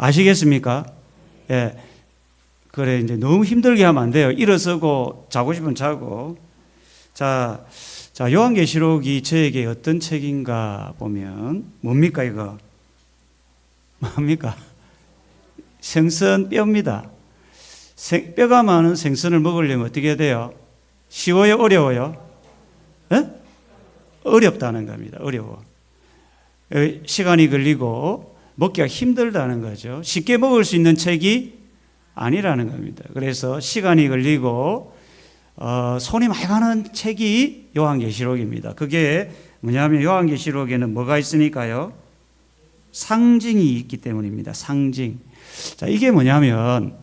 아시겠습니까? 예. 그래, 이제 너무 힘들게 하면 안 돼요. 일어서고 자고 싶으면 자고. 자, 요한계시록이 저에게 어떤 책인가 보면 뭡니까 이거? 뭡니까? 생선 뼈입니다. 뼈가 많은 생선을 먹으려면 어떻게 해야 돼요? 쉬워요? 어려워요? 에? 어렵다는 겁니다. 어려워. 시간이 걸리고 먹기가 힘들다는 거죠. 쉽게 먹을 수 있는 책이 아니라는 겁니다. 그래서 시간이 걸리고 손이 많이 가는 책이 요한계시록입니다. 그게 뭐냐면 요한계시록에는 뭐가 있으니까요? 상징이 있기 때문입니다. 상징. 자, 이게 뭐냐면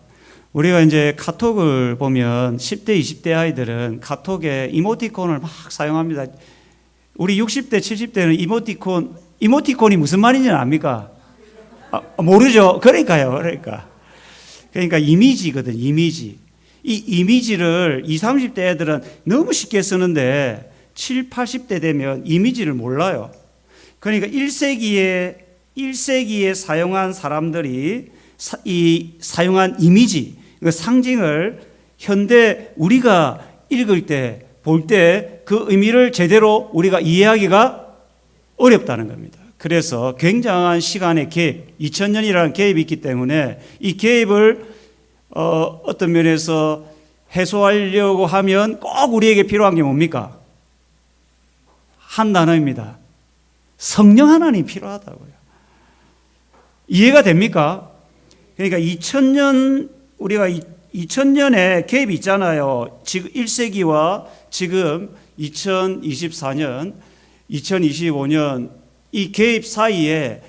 우리가 이제 카톡을 보면 10대, 20대 아이들은 카톡에 이모티콘을 막 사용합니다. 우리 60대, 70대는 이모티콘이 무슨 말인지는 압니까? 모르죠. 그러니까. 그러니까 이미지거든, 이미지. 이 이미지를 20, 30대 애들은 너무 쉽게 쓰는데 7, 80대 되면 이미지를 몰라요. 그러니까 1세기에 사용한 사람들이 사용한 이미지, 그 상징을 현대 우리가 읽을 때, 볼 때 그 의미를 제대로 우리가 이해하기가 어렵다는 겁니다. 그래서 굉장한 시간의 개입, 2000년이라는 개입이 있기 때문에 이 개입을 어떤 면에서 해소하려고 하면 꼭 우리에게 필요한 게 뭡니까? 한 단어입니다. 성령 하나님이 필요하다고요. 이해가 됩니까? 그러니까 2000년에 개입이 있잖아요. 지금 1세기와 지금 2024년, 2025년 이 개입 사이에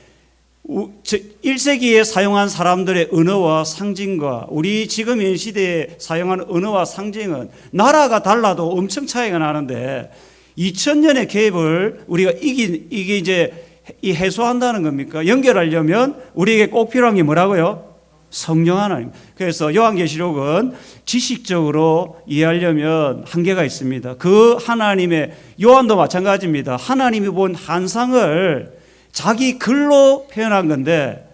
1세기에 사용한 사람들의 언어와 상징과 우리 지금 현 시대에 사용하는 언어와 상징은 나라가 달라도 엄청 차이가 나는데 2000년의 개입을 우리가 이게 이제 해소한다는 겁니까? 연결하려면 우리에게 꼭 필요한 게 뭐라고요? 성령 하나님. 그래서 요한계시록은 지식적으로 이해하려면 한계가 있습니다. 그 하나님의, 요한도 마찬가지입니다. 하나님이 본 환상을 자기 글로 표현한 건데,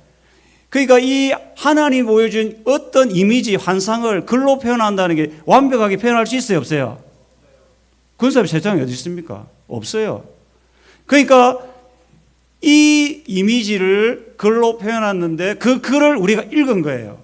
그러니까 이 하나님이 보여준 어떤 이미지, 환상을 글로 표현한다는 게 완벽하게 표현할 수 있어요, 없어요? 그런 사람이 세상에 어디 있습니까? 없어요. 그러니까 이 이미지를 글로 표현했는데 그 글을 우리가 읽은 거예요.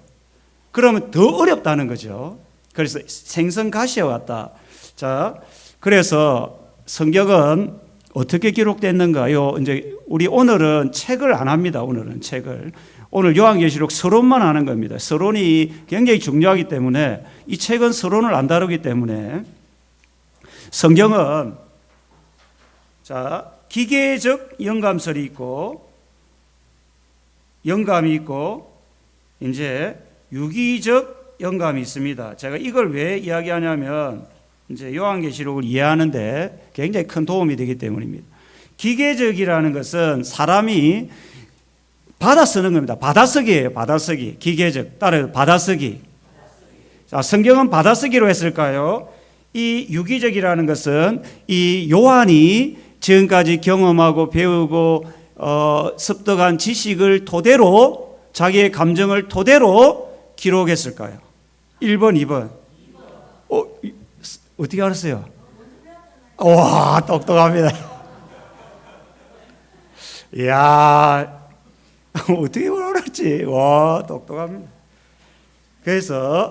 그러면 더 어렵다는 거죠. 그래서 생선 가시와 같다. 자, 그래서 성경은 어떻게 기록됐는가요? 이제 우리 오늘은 책을 안 합니다. 오늘은 책을. 오늘 요한계시록 서론만 하는 겁니다. 서론이 굉장히 중요하기 때문에 이 책은 서론을 안 다루기 때문에 성경은 자, 기계적 영감설이 있고 영감이 있고 이제 유기적 영감이 있습니다. 제가 이걸 왜 이야기하냐면 이제 요한계시록을 이해하는데 굉장히 큰 도움이 되기 때문입니다. 기계적이라는 것은 사람이 받아 쓰는 겁니다. 받아쓰기예요. 받아쓰기. 기계적. 따라서 받아쓰기. 자, 성경은 받아쓰기로 했을까요? 이 유기적이라는 것은 이 요한이 지금까지 경험하고 배우고 습득한 지식을 토대로 자기의 감정을 토대로 기록했을까요? 1번, 2번. 어떻게 알았어요? 와, 똑똑합니다. 이야, 어떻게 알았지? 와, 똑똑합니다. 그래서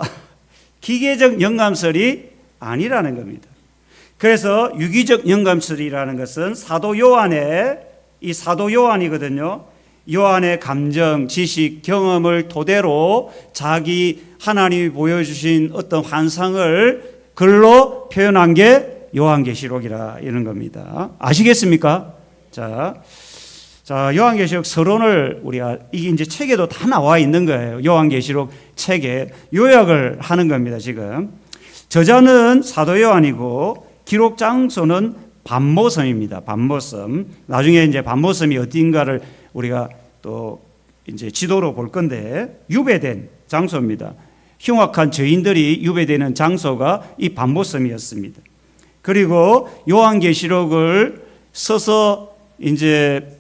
기계적 영감설이 아니라는 겁니다. 그래서 유기적 영감설이라는 것은 사도 요한이거든요. 요한의 감정, 지식, 경험을 토대로 자기 하나님이 보여주신 어떤 환상을 글로 표현한 게 요한계시록이라 이런 겁니다. 아시겠습니까? 자, 요한계시록 서론을 우리가 이게 이제 책에도 다 나와 있는 거예요. 요한계시록 책에 요약을 하는 겁니다. 지금 저자는 사도 요한이고 기록 장소는 반모섬입니다. 반모섬. 나중에 이제 반모섬이 어딘가를 우리가 또 이제 지도로 볼 건데 유배된 장소입니다. 흉악한 죄인들이 유배되는 장소가 이 반모섬이었습니다. 그리고 요한계시록을 써서 이제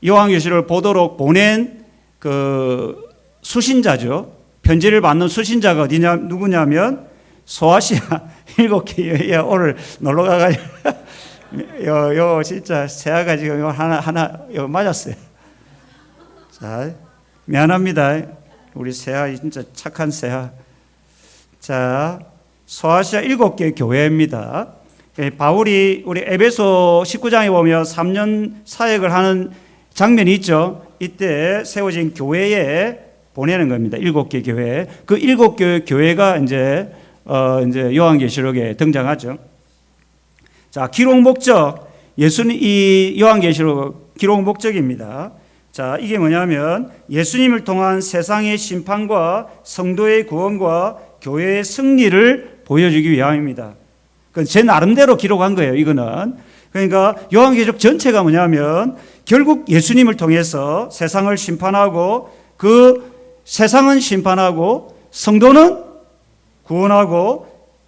요한계시록을 보도록 보낸 그 수신자죠. 편지를 받는 수신자가 누구냐면 소아시아 7개 오늘 놀러 가가지고 요 진짜 세아가 지금 요 하나 요 맞았어요. 자, 미안합니다. 우리 세아 진짜 착한 세아. 자, 소아시아 7개 교회입니다. 바울이 우리 에베소 19장에 보면 3년 사역을 하는 장면이 있죠. 이때 세워진 교회에 보내는 겁니다. 7개 교회. 그 7개 교회가 이제 요한계시록에 등장하죠. 자, 기록 목적. 예수님, 이 요한계시록 기록 목적입니다. 자, 이게 뭐냐면 예수님을 통한 세상의 심판과 성도의 구원과 교회의 승리를 보여주기 위함입니다. 그건 제 나름대로 기록한 거예요, 이거는. 그러니까 요한계시록 전체가 뭐냐면 결국 예수님을 통해서 세상을 심판하고 그 세상은 심판하고 성도는 구원하고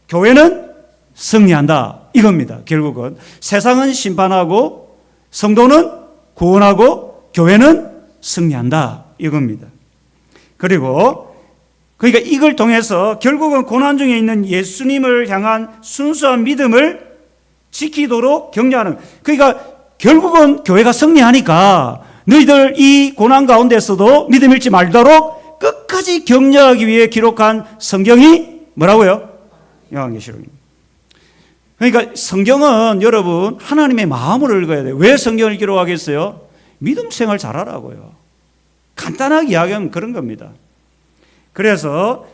교회는 승리한다. 이겁니다. 결국은 세상은 심판하고 성도는 구원하고 교회는 승리한다. 이겁니다. 그리고 그러니까 이걸 통해서 결국은 고난 중에 있는 예수님을 향한 순수한 믿음을 지키도록 격려하는. 그러니까 결국은 교회가 승리하니까 너희들 이 고난 가운데서도 믿음 잃지 말도록 끝까지 격려하기 위해 기록한 성경이 뭐라고요? 요한계시록입니다. 그러니까 성경은 여러분 하나님의 마음으로 읽어야 돼요. 왜 성경을 기록하겠어요? 믿음 생활 잘하라고요. 간단하게 이야기하면 그런 겁니다. 그래서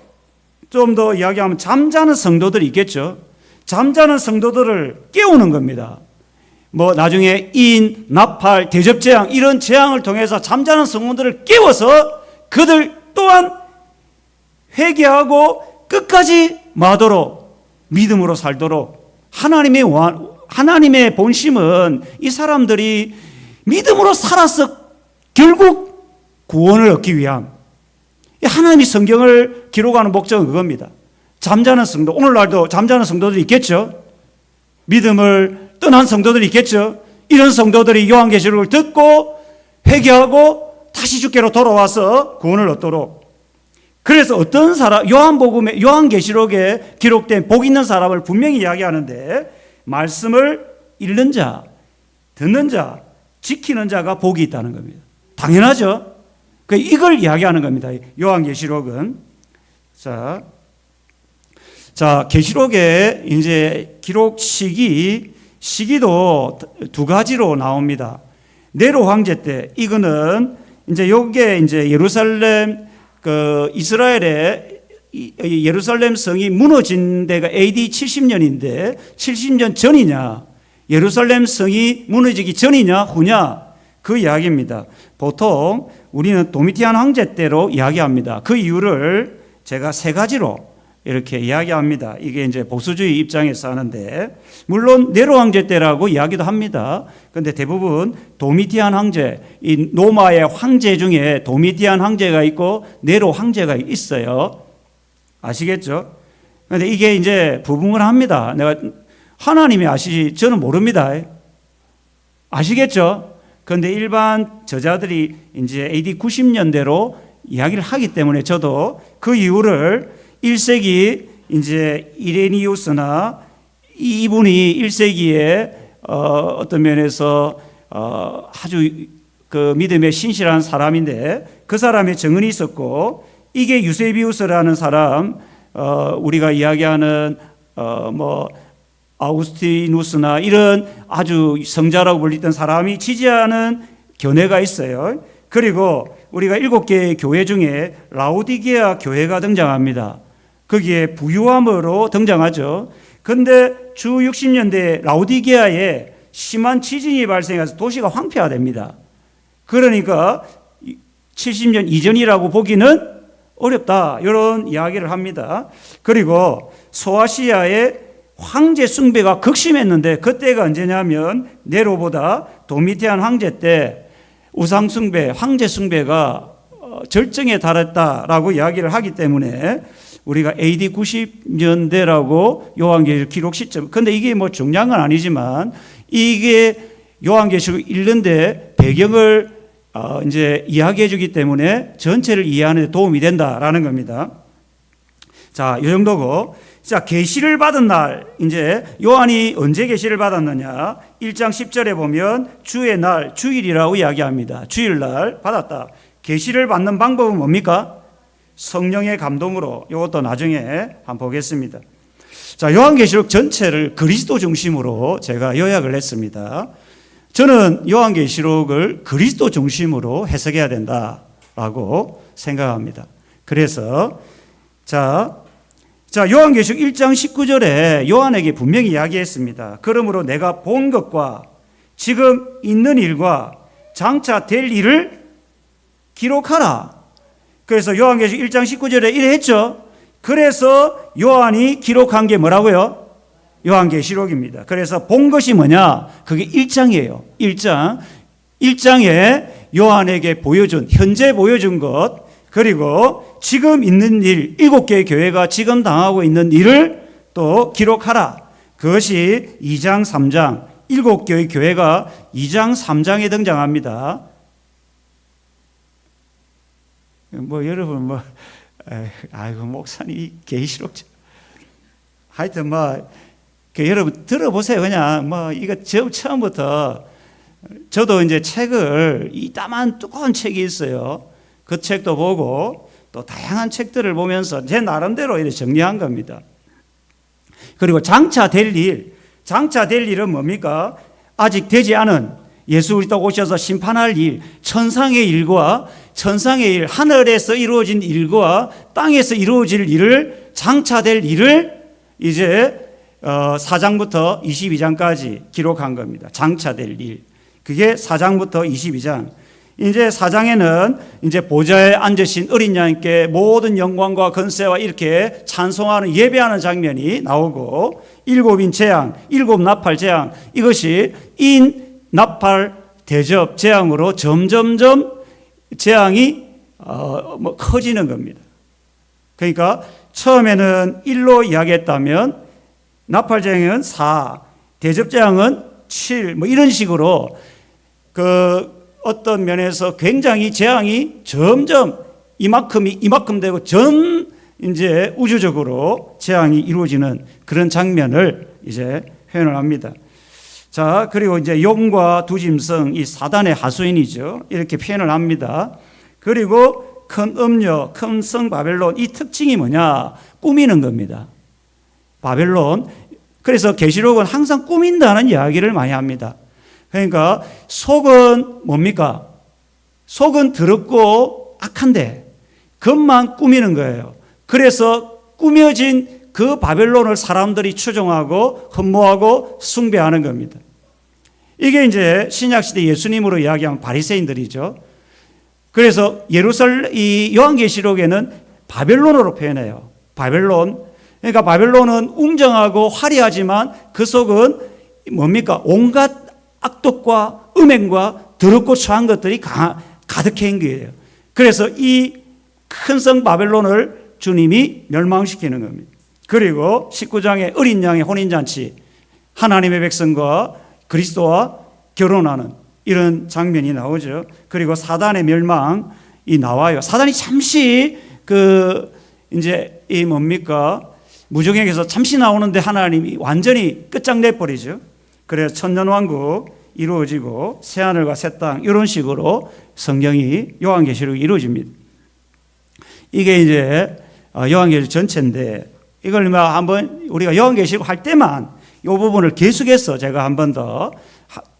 좀 더 이야기하면 잠자는 성도들이 있겠죠. 잠자는 성도들을 깨우는 겁니다. 뭐 나중에 인, 나팔, 대접재앙 이런 재앙을 통해서 잠자는 성도들을 깨워서 그들 또한 회개하고 끝까지 마도록 믿음으로 살도록 하나님의 본심은 이 사람들이 믿음으로 살아서 결국 구원을 얻기 위함. 하나님이 성경을 기록하는 목적은 그겁니다. 잠자는 성도, 오늘날도 잠자는 성도들이 있겠죠. 믿음을 떠난 성도들이 있겠죠. 이런 성도들이 요한계시록을 듣고 회개하고 다시 주께로 돌아와서 구원을 얻도록. 그래서 어떤 사람, 요한계시록에 기록된 복 있는 사람을 분명히 이야기하는데 말씀을 읽는 자, 듣는 자, 지키는 자가 복이 있다는 겁니다. 당연하죠. 이걸 이야기하는 겁니다. 요한계시록은. 자, 계시록에 이제 기록 시기도 두 가지로 나옵니다. 네로 황제 때, 이거는 이제 요게 이제 예루살렘, 이스라엘의 예루살렘 성이 무너진 데가 AD 70년인데 70년 전이냐, 예루살렘 성이 무너지기 전이냐, 후냐, 그 이야기입니다. 보통 우리는 도미티안 황제 때로 이야기합니다. 그 이유를 제가 세 가지로 이렇게 이야기합니다. 이게 이제 보수주의 입장에서 하는데, 물론 네로 황제 때라고 이야기도 합니다. 그런데 대부분 도미티안 황제, 이 로마의 황제 중에 도미티안 황제가 있고 네로 황제가 있어요. 아시겠죠? 그런데 이게 이제 부분을 합니다. 내가 하나님이 아시지 저는 모릅니다. 아시겠죠? 그런데 일반 저자들이 이제 AD 90년대로 이야기를 하기 때문에 저도 그 이유를 1세기 이제 이레니우스나 이분이 1세기에 어떤 면에서 아주 그 믿음에 신실한 사람인데 그 사람의 증언이 있었고, 이게 유세비우스라는 사람, 우리가 이야기하는 뭐 아우구스티누스나 이런 아주 성자라고 불리던 사람이 지지하는 견해가 있어요. 그리고 우리가 7개의 교회 중에 라오디게아 교회가 등장합니다. 거기에 부유함으로 등장하죠. 그런데 주 60년대에 라오디게아에 심한 지진이 발생해서 도시가 황폐화됩니다. 그러니까 70년 이전이라고 보기는 어렵다, 이런 이야기를 합니다. 그리고 소아시아의 황제 숭배가 극심했는데 그때가 언제냐면 네로보다 도미티안 황제 때 우상 숭배, 황제 숭배가 절정에 달했다라고 이야기를 하기 때문에 우리가 AD 90년대라고 요한계시록 기록 시점. 근데 이게 뭐 중요한 건 아니지만 이게 요한계시록 읽는데 배경을 이제 이야기해 주기 때문에 전체를 이해하는 데 도움이 된다라는 겁니다. 자, 이 정도고. 자, 계시를 받은 날, 이제 요한이 언제 계시를 받았느냐? 1장 10절에 보면 주의 날, 주일이라고 이야기합니다. 주일날 받았다. 계시를 받는 방법은 뭡니까? 성령의 감동으로. 이것도 나중에 한번 보겠습니다. 자, 요한계시록 전체를 그리스도 중심으로 제가 요약을 했습니다. 저는 요한계시록을 그리스도 중심으로 해석해야 된다라고 생각합니다. 그래서 자, 요한계시록 1장 19절에 요한에게 분명히 이야기했습니다. 그러므로 내가 본 것과 지금 있는 일과 장차 될 일을 기록하라. 그래서 요한계시록 1장 19절에 이래 했죠. 그래서 요한이 기록한 게 뭐라고요? 요한계시록입니다. 그래서 본 것이 뭐냐? 그게 1장이에요. 1장에 요한에게 보여준, 현재 보여준 것, 그리고 지금 있는 일, 7개의 교회가 지금 당하고 있는 일을 또 기록하라. 그것이 2장, 3장, 7개의 교회가 2장, 3장에 등장합니다. 여러분 아이고 목사님 계시록 하여튼 여러분 들어보세요. 그냥 이거 처음부터 저도 이제 책을 이따만 두꺼운 책이 있어요. 그 책도 보고 또 다양한 책들을 보면서 제 나름대로 이렇게 정리한 겁니다. 그리고 장차 될 일은 뭡니까? 아직 되지 않은 예수 그리스도 오셔서 심판할 일, 천상의 일, 하늘에서 이루어진 일과 땅에서 이루어질 일을, 장차 될 일을 이제 4장부터 22장까지 기록한 겁니다. 장차 될 일. 그게 4장부터 22장. 이제 4장에는 이제 보좌에 앉으신 어린 양께 모든 영광과 권세와 이렇게 찬송하는 예배하는 장면이 나오고, 7인 재앙, 7 나팔 재앙, 이것이 인 나팔 대접 재앙으로 점점점 재앙이 커지는 겁니다. 그러니까 처음에는 1로 이야기했다면 나팔 재앙은 4, 대접 재앙은 7, 이런 식으로 어떤 면에서 굉장히 재앙이 점점 이만큼 되고 이제 우주적으로 재앙이 이루어지는 그런 장면을 이제 표현을 합니다. 자, 그리고 이제 용과 두 짐승, 이 사단의 하수인이죠. 이렇게 표현을 합니다. 그리고 큰 음녀, 큰 성 바벨론, 이 특징이 뭐냐? 꾸미는 겁니다. 바벨론. 그래서 계시록은 항상 꾸민다는 이야기를 많이 합니다. 그러니까 속은 뭡니까? 속은 더럽고 악한데 겉만 꾸미는 거예요. 그래서 꾸며진 그 바벨론을 사람들이 추종하고 흠모하고 숭배하는 겁니다. 이게 이제 신약시대 예수님으로 이야기하면 바리새인들이죠. 그래서 이 요한계시록에는 바벨론으로 표현해요. 바벨론. 그러니까 바벨론은 웅장하고 화려하지만 그 속은 뭡니까? 온갖 악독과 음행과 더럽고 추한 것들이 가득해 있는 거예요. 그래서 이 큰 성 바벨론을 주님이 멸망시키는 겁니다. 그리고 19장에 어린 양의 혼인잔치, 하나님의 백성과 그리스도와 결혼하는 이런 장면이 나오죠. 그리고 사단의 멸망이 나와요. 사단이 잠시 이제 이 무정에게서 잠시 나오는데 하나님이 완전히 끝장내버리죠. 그래서 천년왕국 이루어지고 새하늘과 새 땅, 이런 식으로 성경이 요한계시록이 이루어집니다. 이게 이제 요한계시록 전체인데, 이걸 한번 우리가 요한계시록 할 때만 이 부분을 계속해서 제가 한 번 더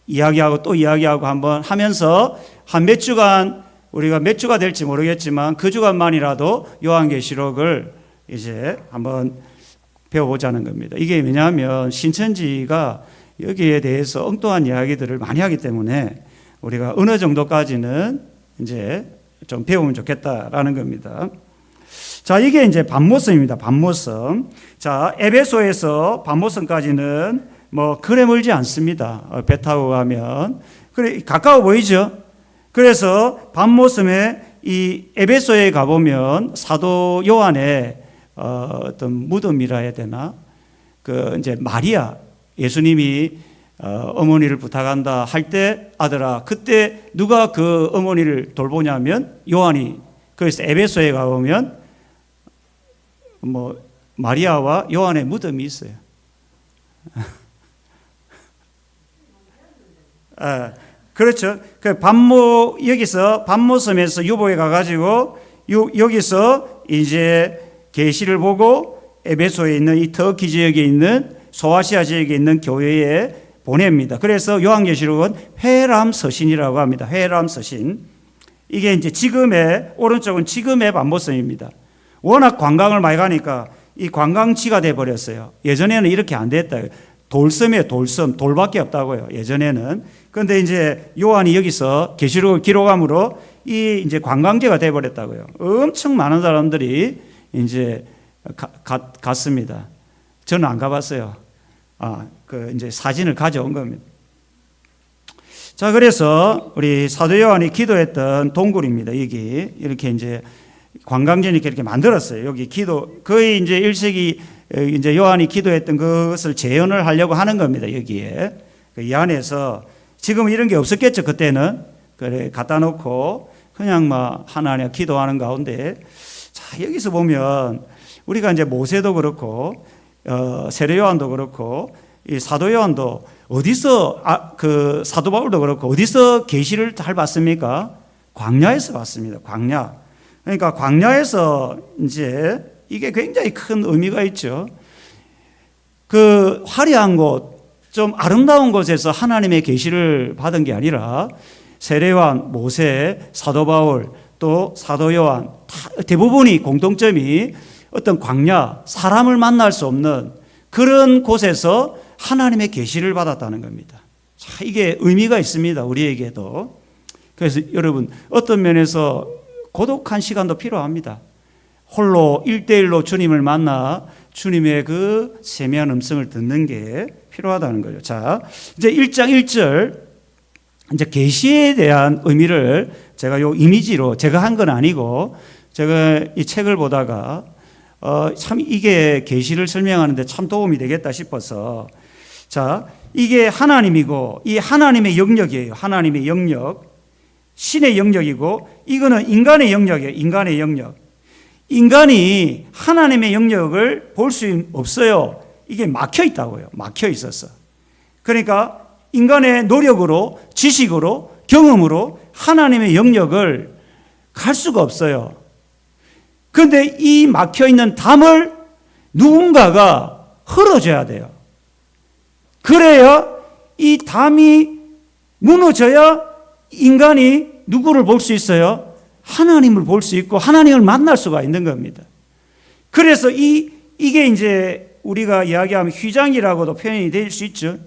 이야기하고 또 이야기하고 한번 하면서 한 몇 주간, 우리가 몇 주가 될지 모르겠지만 그 주간만이라도 요한계시록을 이제 한번 배워보자는 겁니다. 이게 왜냐하면 신천지가 여기에 대해서 엉뚱한 이야기들을 많이 하기 때문에 우리가 어느 정도까지는 이제 좀 배우면 좋겠다라는 겁니다. 자, 이게 이제 반모섬입니다. 반모섬. 자, 에베소에서 반모섬까지는 그래 멀지 않습니다. 배 타고 가면. 그래, 가까워 보이죠? 그래서 반모섬에 이 에베소에 가보면 사도 요한의 어떤 무덤이라 해야 되나? 이제 마리아, 예수님이 어머니를 부탁한다 할 때 아들아 그때 누가 그 어머니를 돌보냐면 요한이. 그래서 에베소에 가보면 마리아와 요한의 무덤이 있어요. 그렇죠. 그 여기서 반모섬에서 유보에 가가지고 여기서 이제 계시를 보고 에베소에 있는 이 터키 지역에 있는 소아시아 지역에 있는 교회에 보냅니다. 그래서 요한계시록은 회람서신이라고 합니다. 회람서신. 이게 이제 오른쪽은 지금의 반모섬입니다. 워낙 관광을 많이 가니까 이 관광지가 돼 버렸어요. 예전에는 이렇게 안 됐다. 돌섬이에요, 돌섬. 돌밖에 없다고요. 예전에는. 그런데 이제 요한이 여기서 계시록을 기록함으로 이 이제 관광지가 돼 버렸다고요. 엄청 많은 사람들이 이제 갔습니다. 저는 안 가봤어요. 이제 사진을 가져온 겁니다. 자, 그래서 우리 사도 요한이 기도했던 동굴입니다. 여기 이렇게 이제 관광지니까 이렇게 만들었어요. 여기 거의 이제 1세기 이제 요한이 기도했던 그것을 재현을 하려고 하는 겁니다. 여기에 이 안에서 지금 이런 게 없었겠죠. 그때는 그래 갖다 놓고 그냥 하나님 기도하는 가운데 자 여기서 보면 우리가 이제 모세도 그렇고 세례 요한도 그렇고 이 사도 요한도 어디서 그 사도 바울도 그렇고 어디서 계시를 잘 받습니까? 광야에서 받습니다. 광야. 그러니까 광야에서 이제 이게 굉장히 큰 의미가 있죠. 그 화려한 곳, 좀 아름다운 곳에서 하나님의 계시를 받은 게 아니라 세례 요한, 모세, 사도 바울, 또 사도 요한 대부분이 공통점이 어떤 광야, 사람을 만날 수 없는 그런 곳에서 하나님의 계시를 받았다는 겁니다. 자, 이게 의미가 있습니다. 우리에게도. 그래서 여러분 어떤 면에서 고독한 시간도 필요합니다. 홀로 1대1로 주님을 만나 주님의 그 세미한 음성을 듣는 게 필요하다는 거죠. 자, 이제 1장 1절 이제 계시에 대한 의미를 제가 요 이미지로 제가 한 건 아니고 제가 이 책을 보다가 참 이게 계시를 설명하는데 참 도움이 되겠다 싶어서 자, 이게 하나님이고 이 하나님의 영역이에요. 하나님의 영역. 신의 영역이고 이거는 인간의 영역이에요. 인간의 영역. 인간이 하나님의 영역을 볼 수 없어요. 이게 막혀 있다고요. 막혀 있었어. 그러니까 인간의 노력으로, 지식으로, 경험으로 하나님의 영역을 갈 수가 없어요. 그런데 이 막혀 있는 담을 누군가가 흘어줘야 돼요. 그래야 이 담이 무너져야 인간이 누구를 볼 수 있어요? 하나님을 볼 수 있고 하나님을 만날 수가 있는 겁니다. 그래서 이게 이제 우리가 이야기하면 휘장이라고도 표현이 될 수 있죠.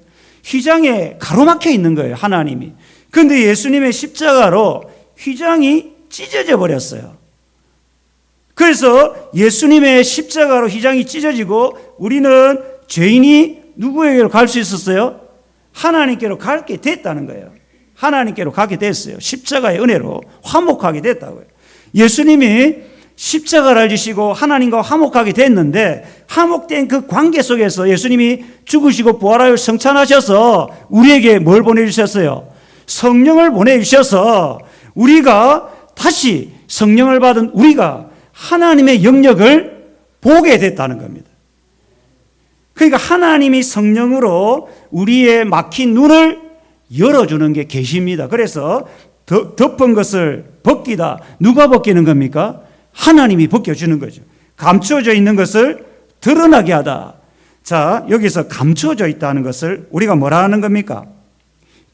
휘장에 가로막혀 있는 거예요, 하나님이. 그런데 예수님의 십자가로 휘장이 찢어져 버렸어요. 그래서 예수님의 십자가로 휘장이 찢어지고 우리는 죄인이 누구에게로 갈 수 있었어요? 하나님께로 가게 됐다는 거예요. 하나님께로 가게 됐어요. 십자가의 은혜로 화목하게 됐다고요. 예수님이 십자가를 지시고 하나님과 화목하게 됐는데 화목된 그 관계 속에서 예수님이 죽으시고 부활하여 성찬하셔서 우리에게 뭘 보내주셨어요? 성령을 보내주셔서 우리가 다시 성령을 받은 우리가 하나님의 영역을 보게 됐다는 겁니다. 그러니까 하나님이 성령으로 우리의 막힌 눈을 열어주는 게 계시입니다. 그래서 덮은 것을 벗기다. 누가 벗기는 겁니까? 하나님이 벗겨주는 거죠. 감추어져 있는 것을 드러나게 하다. 자, 여기서 감추어져 있다는 것을 우리가 뭐라 하는 겁니까?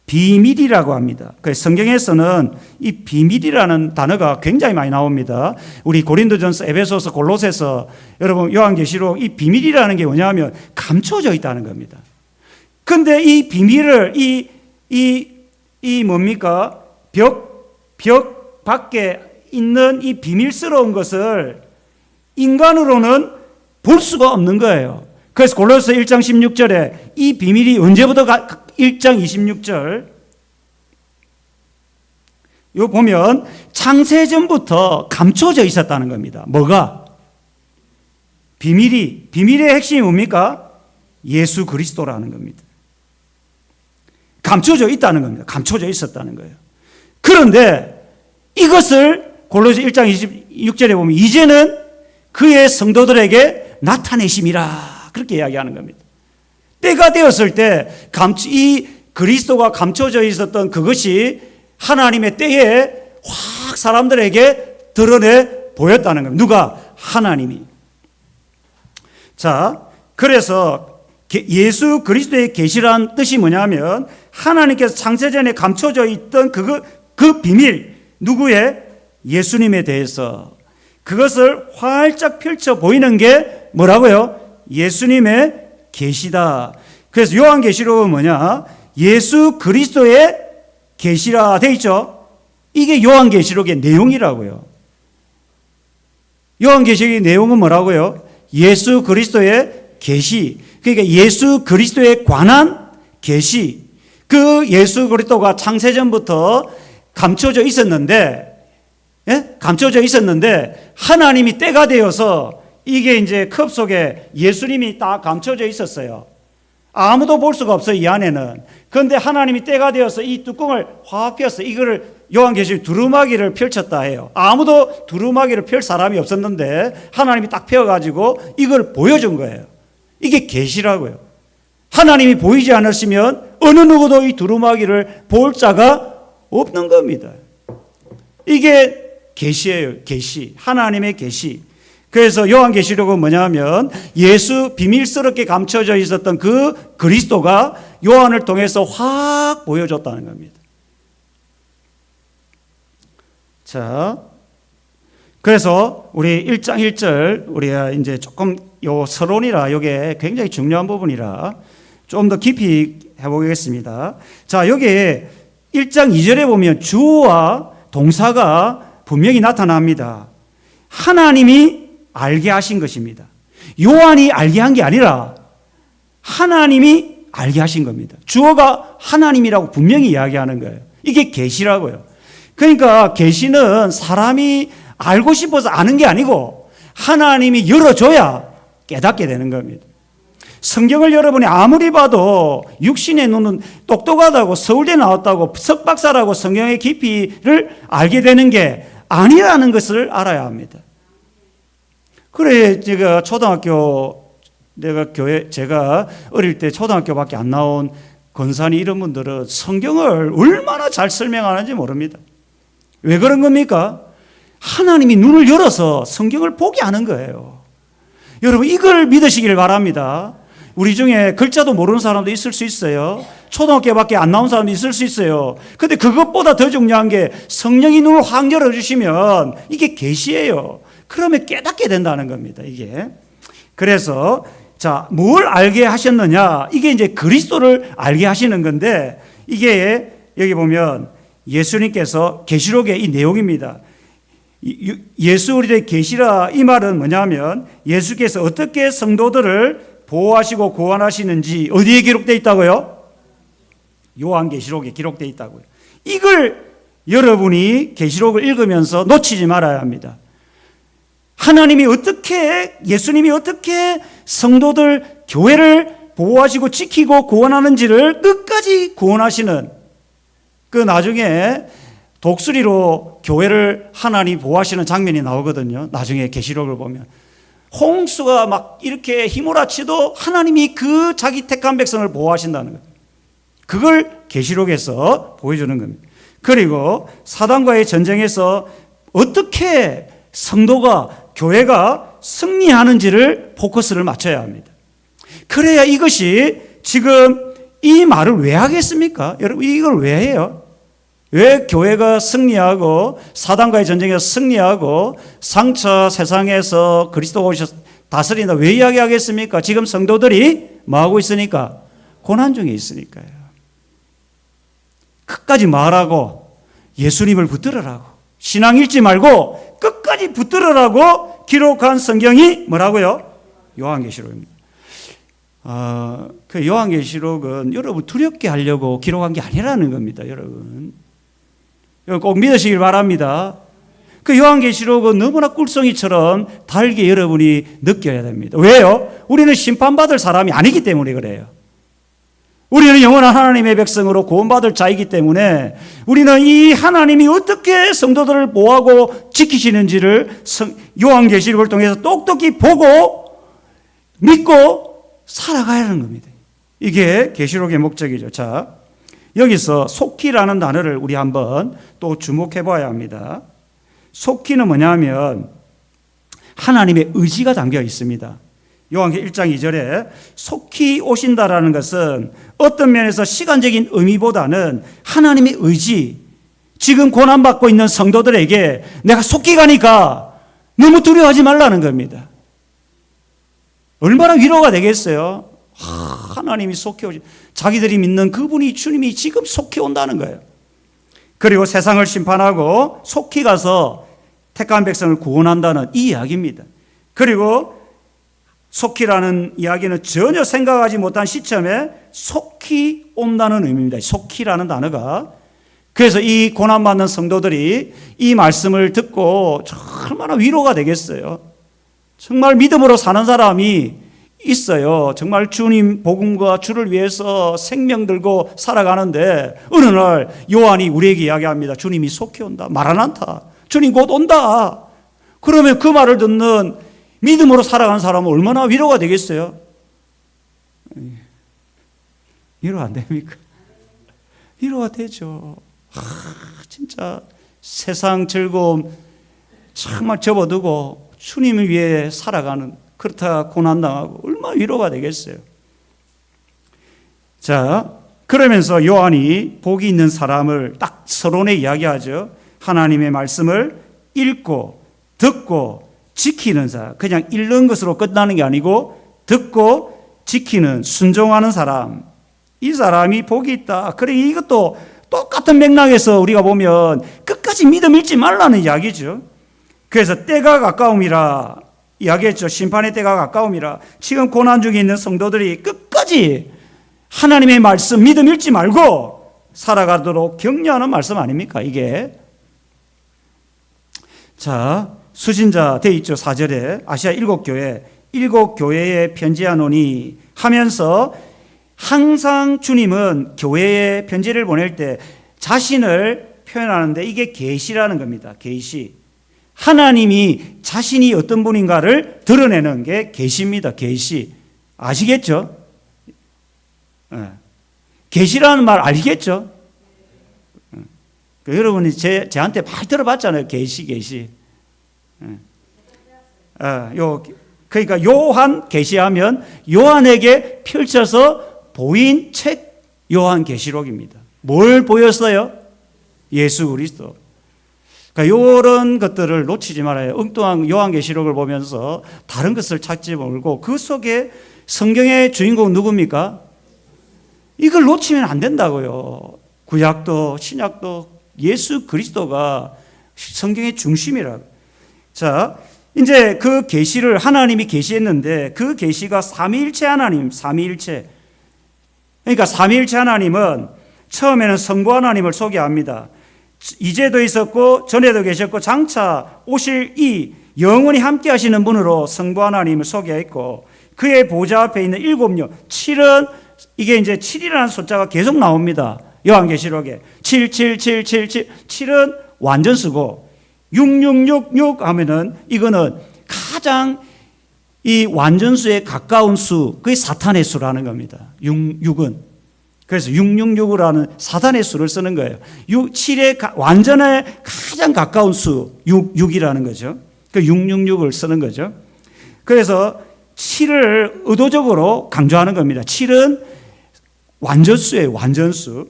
비밀이라고 합니다. 그래서 성경에서는 이 비밀이라는 단어가 굉장히 많이 나옵니다. 우리 고린도전서, 에베소서, 골로새서, 여러분 요한계시록 이 비밀이라는 게 뭐냐면 감춰져 있다는 겁니다. 그런데 이 비밀을 이 뭡니까? 벽 밖에 있는 이 비밀스러운 것을 인간으로는 볼 수가 없는 거예요. 그래서 골로새 1장 16절에 이 비밀이 언제부터 1장 26절 요 보면 창세전부터 감춰져 있었다는 겁니다. 뭐가? 비밀의 핵심이 뭡니까? 예수 그리스도라는 겁니다. 감춰져 있다는 겁니다. 감춰져 있었다는 거예요. 그런데 이것을 골로새 1장 26절에 보면 이제는 그의 성도들에게 나타내심이라 그렇게 이야기하는 겁니다. 때가 되었을 때 이 그리스도가 감춰져 있었던 그것이 하나님의 때에 확 사람들에게 드러내 보였다는 겁니다. 누가? 하나님이. 자, 그래서 예수 그리스도의 계시란 뜻이 뭐냐면 하나님께서 창세전에 감춰져 있던 그 비밀, 누구의? 예수님에 대해서 그것을 활짝 펼쳐 보이는 게 뭐라고요? 예수님의 계시다. 그래서 요한계시록은 뭐냐? 예수 그리스도의 계시라 돼 있죠. 이게 요한계시록의 내용이라고요. 요한계시록의 내용은 뭐라고요? 예수 그리스도의 계시. 그러니까 예수 그리스도에 관한 계시. 그 예수 그리스도가 창세전부터 감춰져 있었는데, 예? 감춰져 있었는데 하나님이 때가 되어서 이게 이제 컵 속에 예수님이 딱 감춰져 있었어요. 아무도 볼 수가 없어요, 이 안에는. 그런데 하나님이 때가 되어서 이 뚜껑을 확 펴서 이거를 요한계시록 두루마기를 펼쳤다 해요. 아무도 두루마기를 펼 사람이 없었는데 하나님이 딱 펴가지고 이걸 보여준 거예요. 이게 계시라고요. 하나님이 보이지 않으시면 어느 누구도 이 두루마기를 볼 자가 없는 겁니다. 이게 계시예요. 계시. 하나님의 계시. 그래서 요한계시록은 뭐냐면 예수 비밀스럽게 감춰져 있었던 그 그리스도가 요한을 통해서 확 보여줬다는 겁니다. 자, 그래서 우리 1장 1절 우리가 이제 조금 요 서론이라 이게 굉장히 중요한 부분이라 좀 더 깊이 해보겠습니다. 자, 여기 1장 2절에 보면 주어와 동사가 분명히 나타납니다. 하나님이 알게 하신 것입니다. 요한이 알게 한 게 아니라 하나님이 알게 하신 겁니다. 주어가 하나님이라고 분명히 이야기하는 거예요. 이게 계시라고요. 그러니까 계시는 사람이 알고 싶어서 아는 게 아니고 하나님이 열어줘야 깨닫게 되는 겁니다. 성경을 여러분이 아무리 봐도 육신의 눈은 똑똑하다고 서울대 나왔다고 석박사라고 성경의 깊이를 알게 되는 게 아니라는 것을 알아야 합니다. 그래 제가 제가 어릴 때 초등학교밖에 안 나온 권사님 이런 분들은 성경을 얼마나 잘 설명하는지 모릅니다. 왜 그런 겁니까? 하나님이 눈을 열어서 성경을 보게 하는 거예요. 여러분 이걸 믿으시길 바랍니다. 우리 중에 글자도 모르는 사람도 있을 수 있어요. 초등학교밖에 안 나온 사람도 있을 수 있어요. 근데 그것보다 더 중요한 게 성령이 눈을 확 열어주시면 이게 계시예요. 그러면 깨닫게 된다는 겁니다. 이게. 그래서 자, 뭘 알게 하셨느냐? 이게 이제 그리스도를 알게 하시는 건데 이게 여기 보면 예수님께서 계시록의 이 내용입니다. 예수 우리의 계시라 이 말은 뭐냐면 예수께서 어떻게 성도들을 보호하시고 구원하시는지 어디에 기록되어 있다고요? 요한계시록에 기록되어 있다고요. 이걸 여러분이 계시록을 읽으면서 놓치지 말아야 합니다. 하나님이 어떻게 예수님이 어떻게 성도들 교회를 보호하시고 지키고 구원하는지를 끝까지 구원하시는 그 나중에 독수리로 교회를 하나님 보호하시는 장면이 나오거든요. 나중에 계시록을 보면 홍수가 막 이렇게 휘몰아치도 하나님이 그 자기 택한 백성을 보호하신다는 거예요. 그걸 계시록에서 보여주는 겁니다. 그리고 사단과의 전쟁에서 어떻게 성도가 교회가 승리하는지를 포커스를 맞춰야 합니다. 그래야 이것이 지금 이 말을 왜 하겠습니까? 여러분 이걸 왜 해요? 왜 교회가 승리하고 사단과의 전쟁에서 승리하고 상처 세상에서 그리스도가 오셔서 다스린다 왜 이야기하겠습니까? 지금 성도들이 뭐하고 있으니까? 고난 중에 있으니까요. 끝까지 말하고 예수님을 붙들으라고 신앙 잃지 말고 끝까지 붙들으라고 기록한 성경이 뭐라고요? 요한계시록입니다. 그 요한계시록은 여러분 두렵게 하려고 기록한 게 아니라는 겁니다. 여러분 꼭 믿으시길 바랍니다. 그 요한계시록은 너무나 꿀송이처럼 달게 여러분이 느껴야 됩니다. 왜요? 우리는 심판받을 사람이 아니기 때문에 그래요. 우리는 영원한 하나님의 백성으로 구원받을 자이기 때문에 우리는 이 하나님이 어떻게 성도들을 보호하고 지키시는지를 요한계시록을 통해서 똑똑히 보고 믿고 살아가야 하는 겁니다. 이게 계시록의 목적이죠. 자, 여기서 속히라는 단어를 우리 한번 또 주목해 봐야 합니다. 속히는 뭐냐면 하나님의 의지가 담겨 있습니다. 요한계시록 1장 2절에 속히 오신다라는 것은 어떤 면에서 시간적인 의미보다는 하나님의 의지, 지금 고난받고 있는 성도들에게 내가 속히 가니까 너무 두려워하지 말라는 겁니다. 얼마나 위로가 되겠어요? 하나님이 속히 오시, 자기들이 믿는 그분이, 주님이 지금 속히 온다는 거예요. 그리고 세상을 심판하고 속히 가서 택한 백성을 구원한다는 이 이야기입니다. 그리고 속히라는 이야기는 전혀 생각하지 못한 시점에 속히 온다는 의미입니다. 속히라는 단어가. 그래서 이 고난받는 성도들이 이 말씀을 듣고 얼마나 위로가 되겠어요. 정말 믿음으로 사는 사람이 있어요. 정말 주님 복음과 주를 위해서 생명 들고 살아가는데 어느 날 요한이 우리에게 이야기합니다. 주님이 속히 온다. 마라나타. 주님 곧 온다. 그러면 그 말을 듣는 믿음으로 살아가는 사람은 얼마나 위로가 되겠어요? 위로 안 됩니까? 위로가 되죠. 진짜 세상 즐거움 정말 접어두고 주님을 위해 살아가는, 그렇다 고난당하고 얼마나 위로가 되겠어요. 자, 그러면서 요한이 복이 있는 사람을 딱 서론에 이야기하죠. 하나님의 말씀을 읽고 듣고 지키는 사람, 그냥 읽는 것으로 끝나는 게 아니고 듣고 지키는, 순종하는 사람, 이 사람이 복이 있다. 그래, 이것도 똑같은 맥락에서 우리가 보면 끝까지 믿음 잃지 말라는 이야기죠. 그래서 때가 가까움이라 이야기했죠. 심판의 때가 가까움이라. 지금 고난 중에 있는 성도들이 끝까지 하나님의 말씀 믿음 잃지 말고 살아가도록 격려하는 말씀 아닙니까 이게. 자, 수신자 돼 있죠. 4절에 아시아 7교회, 7교회에 편지하노니 하면서 항상 주님은 교회에 편지를 보낼 때 자신을 표현하는데 이게 계시라는 겁니다. 계시. 하나님이 자신이 어떤 분인가를 드러내는 게 계시입니다. 계시. 아시겠죠? 계시라는 말 알겠죠? 여러분이 제한테 많이 들어봤잖아요. 계시. 그러니까 요한 계시하면 요한에게 펼쳐서 보인 책 요한계시록입니다. 뭘 보였어요? 예수 그리스도. 그러니까 이런 것들을 놓치지 말아요. 엉뚱한 요한계시록을 보면서 다른 것을 찾지 말고 그 속에 성경의 주인공은 누굽니까? 이걸 놓치면 안 된다고요. 구약도 신약도 예수 그리스도가 성경의 중심이라고. 자, 이제 그 계시를 하나님이 계시했는데 그 계시가 삼위일체 하나님, 삼위일체. 그러니까 삼위일체 하나님은 처음에는 성부 하나님을 소개합니다. 이제도 있었고 전에도 계셨고 장차 오실 이 영원히 함께 하시는 분으로 성부 하나님을 소개했고 그의 보좌 앞에 있는 7영, 7은 이게 이제 7이라는 숫자가 계속 나옵니다. 요한계시록에 77777 7은 완전수고 6666 하면은 이거는 가장 이 완전수에 가까운 수, 그게 사탄의 수라는 겁니다. 6은. 그래서 666이라는 사탄의 수를 쓰는 거예요. 7의 완전에 가장 가까운 수, 6이라는 거죠. 그 666을 쓰는 거죠. 그래서 7을 의도적으로 강조하는 겁니다. 7은 완전수예요, 완전수.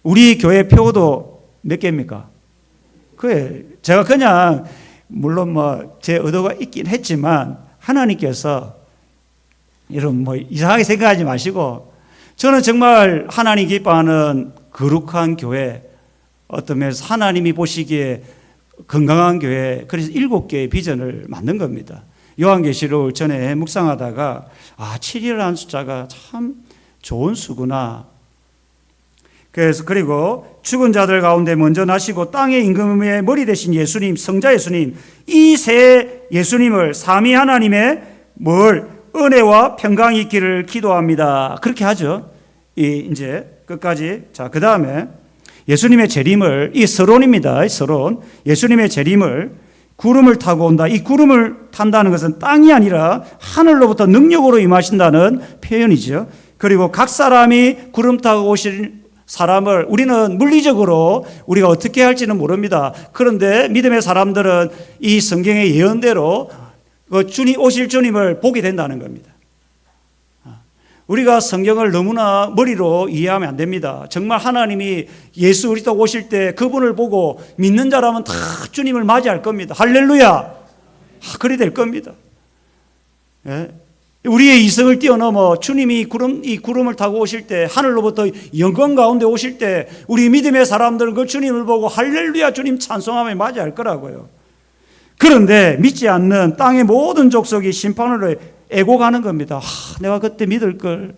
우리 교회 표도 몇 개입니까? 그래, 제가 그냥, 물론 제 의도가 있긴 했지만, 하나님께서, 여러분 이상하게 생각하지 마시고, 저는 정말 하나님 기뻐하는 거룩한 교회, 어떤 면에서 하나님이 보시기에 건강한 교회, 그래서 7개의 비전을 만든 겁니다. 요한계시록을 전에 묵상하다가 7이라는 숫자가 참 좋은 수구나. 그래서 그리고 죽은 자들 가운데 먼저 나시고 땅의 임금의 머리 되신 예수님, 성자 예수님, 이 세 예수님을 삼위 하나님의 은혜와 평강이 있기를 기도합니다. 그렇게 하죠. 이제 끝까지. 자, 그 다음에 예수님의 재림을, 이 서론입니다. 서론. 예수님의 재림을 구름을 타고 온다. 이 구름을 탄다는 것은 땅이 아니라 하늘로부터 능력으로 임하신다는 표현이죠. 그리고 각 사람이 구름 타고 오실 사람을 우리는 물리적으로 우리가 어떻게 할지는 모릅니다. 그런데 믿음의 사람들은 이 성경의 예언대로 오실 주님을 보게 된다는 겁니다. 우리가 성경을 너무나 머리로 이해하면 안 됩니다. 정말 하나님이 예수 그리스도 오실 때 그분을 보고 믿는 자라면 다 주님을 맞이할 겁니다. 할렐루야. 그리 될 겁니다. 예? 우리의 이성을 뛰어넘어 주님이 이 구름을 타고 오실 때, 하늘로부터 영광 가운데 오실 때 우리 믿음의 사람들은 그 주님을 보고 할렐루야 주님 찬송하며 맞이할 거라고요. 그런데 믿지 않는 땅의 모든 족속이 심판으로 애고가는 겁니다. 내가 그때 믿을 걸,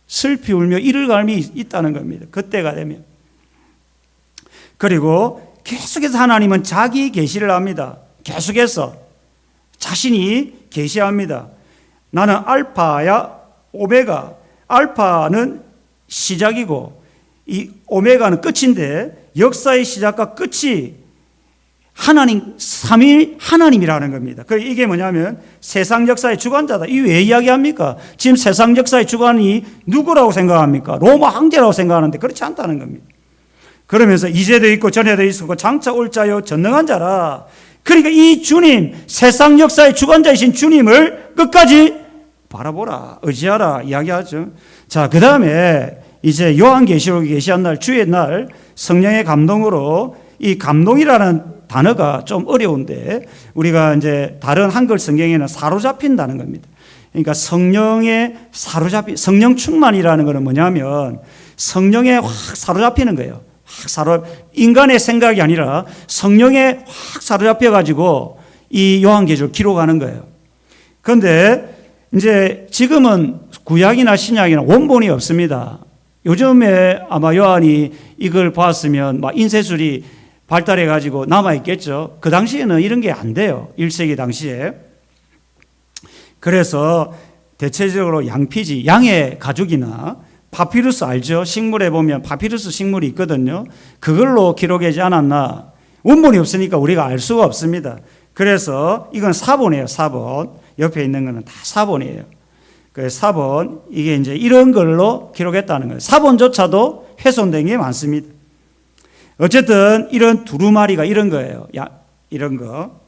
슬피 울며 이를 갈미 있다는 겁니다. 그때가 되면. 그리고 계속해서 하나님은 자기 계시를 합니다. 계속해서 자신이 계시합니다. 나는 알파야 오메가. 알파는 시작이고 이 오메가는 끝인데, 역사의 시작과 끝이 하나님, 삼위 하나님이라는 겁니다. 이게 뭐냐면 세상 역사의 주관자다. 이 왜 이야기합니까? 지금 세상 역사의 주관이 누구라고 생각합니까? 로마 황제라고 생각하는데 그렇지 않다는 겁니다. 그러면서 이제도 있고 전에도 있었고 장차 올 자요 전능한 자라. 그러니까 이 주님, 세상 역사의 주관자이신 주님을 끝까지 바라보라, 의지하라 이야기하죠. 자, 그 다음에 이제 요한계시록이 계시한 날, 주의 날, 성령의 감동으로, 이 감동이라는 단어가 좀 어려운데 우리가 이제 다른 한글 성경에는 사로잡힌다는 겁니다. 그러니까 성령에 성령 충만이라는 것은 뭐냐면 성령에 확 사로잡히는 거예요. 인간의 생각이 아니라 성령에 확 사로잡혀 가지고 이 요한계시록을 기록하는 거예요. 그런데 이제 지금은 구약이나 신약이나 원본이 없습니다. 요즘에 아마 요한이 이걸 봤으면 막 인쇄술이 발달해 가지고 남아 있겠죠. 그 당시에는 이런 게 안 돼요. 1세기 당시에. 그래서 대체적으로 양피지, 양의 가죽이나 파피루스 알죠? 식물에 보면 파피루스 식물이 있거든요. 그걸로 기록하지 않았나. 원본이 없으니까 우리가 알 수가 없습니다. 그래서 이건 사본이에요. 사본. 옆에 있는 거는 다 사본이에요. 그 사본, 이게 이제 이런 걸로 기록했다는 거예요. 사본조차도 훼손된 게 많습니다. 어쨌든 이런 두루마리가 이런 거예요. 이런 거.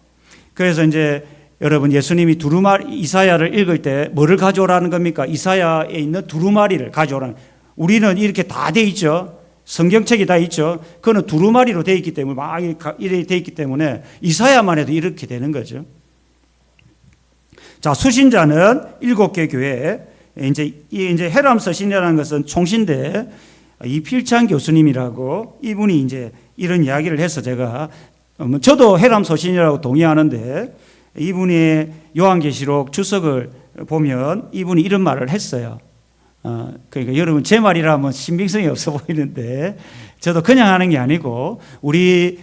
그래서 이제 여러분, 예수님이 이사야를 읽을 때 뭐를 가져오라는 겁니까? 이사야에 있는 두루마리를 가져오라는. 우리는 이렇게 다 돼 있죠. 성경책이 다 있죠. 그거는 두루마리로 돼 있기 때문에, 막 이렇게 돼 있기 때문에 이사야만 해도 이렇게 되는 거죠. 자, 수신자는 7개 교회. 이제 헤람 서신이라는 것은 총신대 이필찬 교수님이라고, 이분이 이제 이런 이야기를 해서 제가, 저도 헤람 서신이라고 동의하는데, 이분이 요한계시록 주석을 보면 이분이 이런 말을 했어요. 그러니까 여러분, 제 말이라면 신빙성이 없어 보이는데, 저도 그냥 하는 게 아니고 우리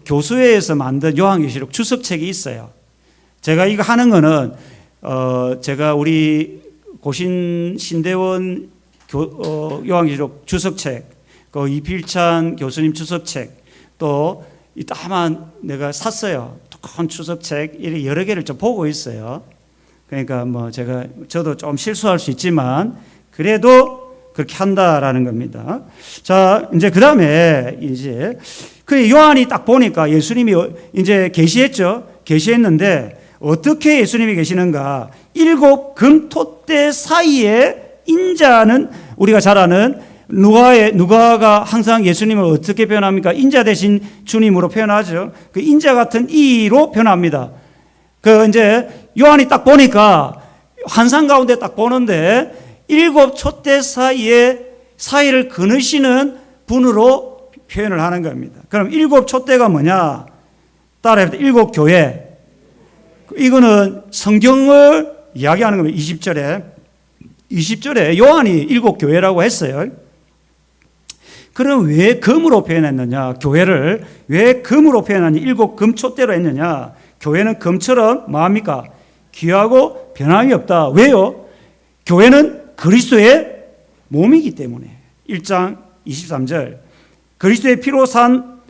교수회에서 만든 요한계시록 주석책이 있어요. 제가 이거 하는 거는 제가 우리 고신 신대원 요한계시록 주석책, 그 이필찬 교수님 주석책, 또 다만 내가 샀어요. 큰 주석책 이렇게 여러 개를 좀 보고 있어요. 그러니까 뭐 저도 좀 실수할 수 있지만 그래도 그렇게 한다라는 겁니다. 자, 이제 그 다음에 이제 그 요한이 딱 보니까 예수님이 이제 계시했는데 어떻게 예수님이 계시는가? 7 금토대 사이에 인자는, 우리가 잘 아는 누가가 항상 예수님을 어떻게 표현합니까? 인자 대신 주님으로 표현하죠. 그 인자 같은 이로 표현합니다. 그 이제 요한이 딱 보니까 환상 가운데 딱 보는데 7 촛대 사이를 거느시는 분으로 표현을 하는 겁니다. 그럼 7 촛대가 뭐냐? 따라해봅니다. 7 교회. 이거는 성경을 이야기하는 겁니다. 20절에 요한이 7 교회라고 했어요. 그럼 왜 금으로 표현했느냐? 교회를 왜 금으로 표현하니? 7 금촛대로 했느냐? 교회는 금처럼 뭐합니까? 귀하고 변함이 없다. 왜요? 교회는 그리스도의 몸이기 때문에 1장 23절 그리스도의 피로 산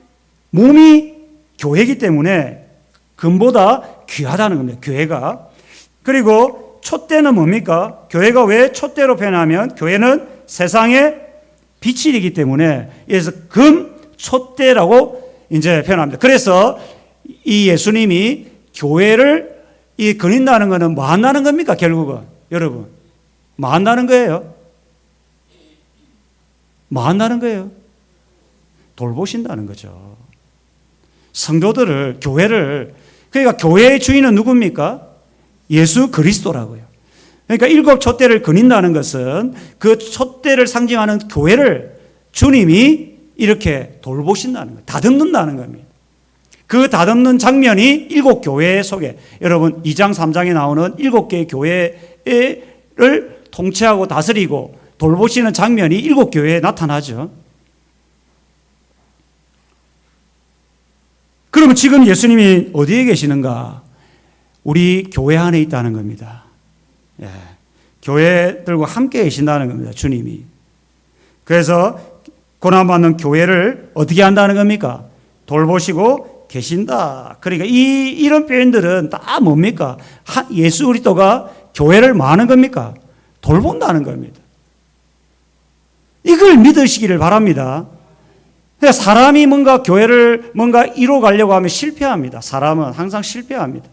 몸이 교회이기 때문에 금보다 귀하다는 겁니다. 교회가. 그리고 촛대는 뭡니까? 교회가 왜 촛대로 표현하면 교회는 세상의 빛이기 때문에 그래서 금 촛대라고 이제 표현합니다. 그래서 이 예수님이 교회를 거닌다는 것은 뭐 한다는 겁니까? 결국은 여러분 뭐 한다는 거예요? 뭐 한다는 거예요? 돌보신다는 거죠. 성도들을, 교회를. 그러니까 교회의 주인은 누굽니까? 예수 그리스도라고요. 그러니까 일곱 촛대를 거닌다는 것은 그 촛대를 상징하는 교회를 주님이 이렇게 돌보신다는 거예요. 다듬는다는 겁니다. 그 다듬는 장면이 일곱 교회 속에 여러분 2장 3장에 나오는 일곱 개의 교회를 통치하고 다스리고 돌보시는 장면이 일곱 교회에 나타나죠. 그러면 지금 예수님이 어디에 계시는가? 우리 교회 안에 있다는 겁니다. 예, 교회들과 함께 계신다는 겁니다. 주님이. 그래서 고난받는 교회를 어떻게 한다는 겁니까? 돌보시고 계신다. 그러니까 이런 표현들은 다 뭡니까? 예수 그리스도가 교회를 뭐 하는 겁니까? 돌본다는 겁니다. 이걸 믿으시기를 바랍니다. 그러니까 사람이 뭔가 교회를 뭔가 이뤄가려고 하면 실패합니다. 사람은 항상 실패합니다.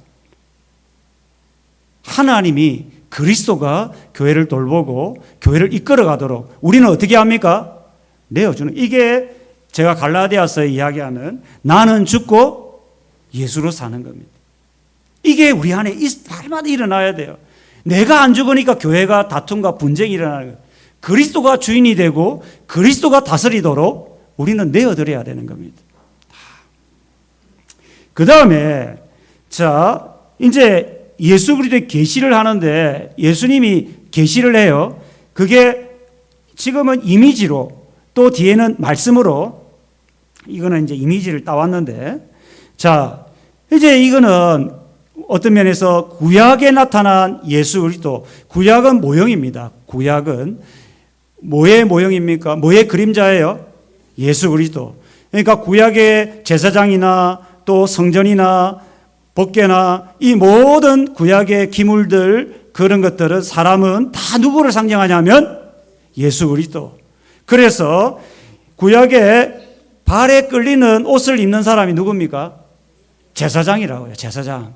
하나님이 그리스도가 교회를 돌보고 교회를 이끌어가도록 우리는 어떻게 합니까? 내어주는. 이게 제가 갈라디아서에 이야기하는 나는 죽고 예수로 사는 겁니다. 이게 우리 안에 날마다 일어나야 돼요. 내가 안 죽으니까 교회가 다툼과 분쟁이 일어나는 거예요. 그리스도가 주인이 되고 그리스도가 다스리도록 우리는 내어드려야 되는 겁니다. 그 다음에 자 이제 예수 그리스도의 계시를 하는데 예수님이 계시를 해요. 그게 지금은 이미지로 또 뒤에는 말씀으로 이거는 이제 이미지를 따왔는데 자 이제 이거는 어떤 면에서 구약에 나타난 예수 그리스도 구약은 모형입니다. 구약은 뭐의 모형입니까? 뭐의 그림자예요? 예수 그리스도. 그러니까 구약의 제사장이나 또 성전이나 법궤나 이 모든 구약의 기물들 그런 것들은 사람은 다 누구를 상징하냐면 예수 그리스도. 그래서 구약에 발에 끌리는 옷을 입는 사람이 누굽니까? 제사장이라고요. 제사장.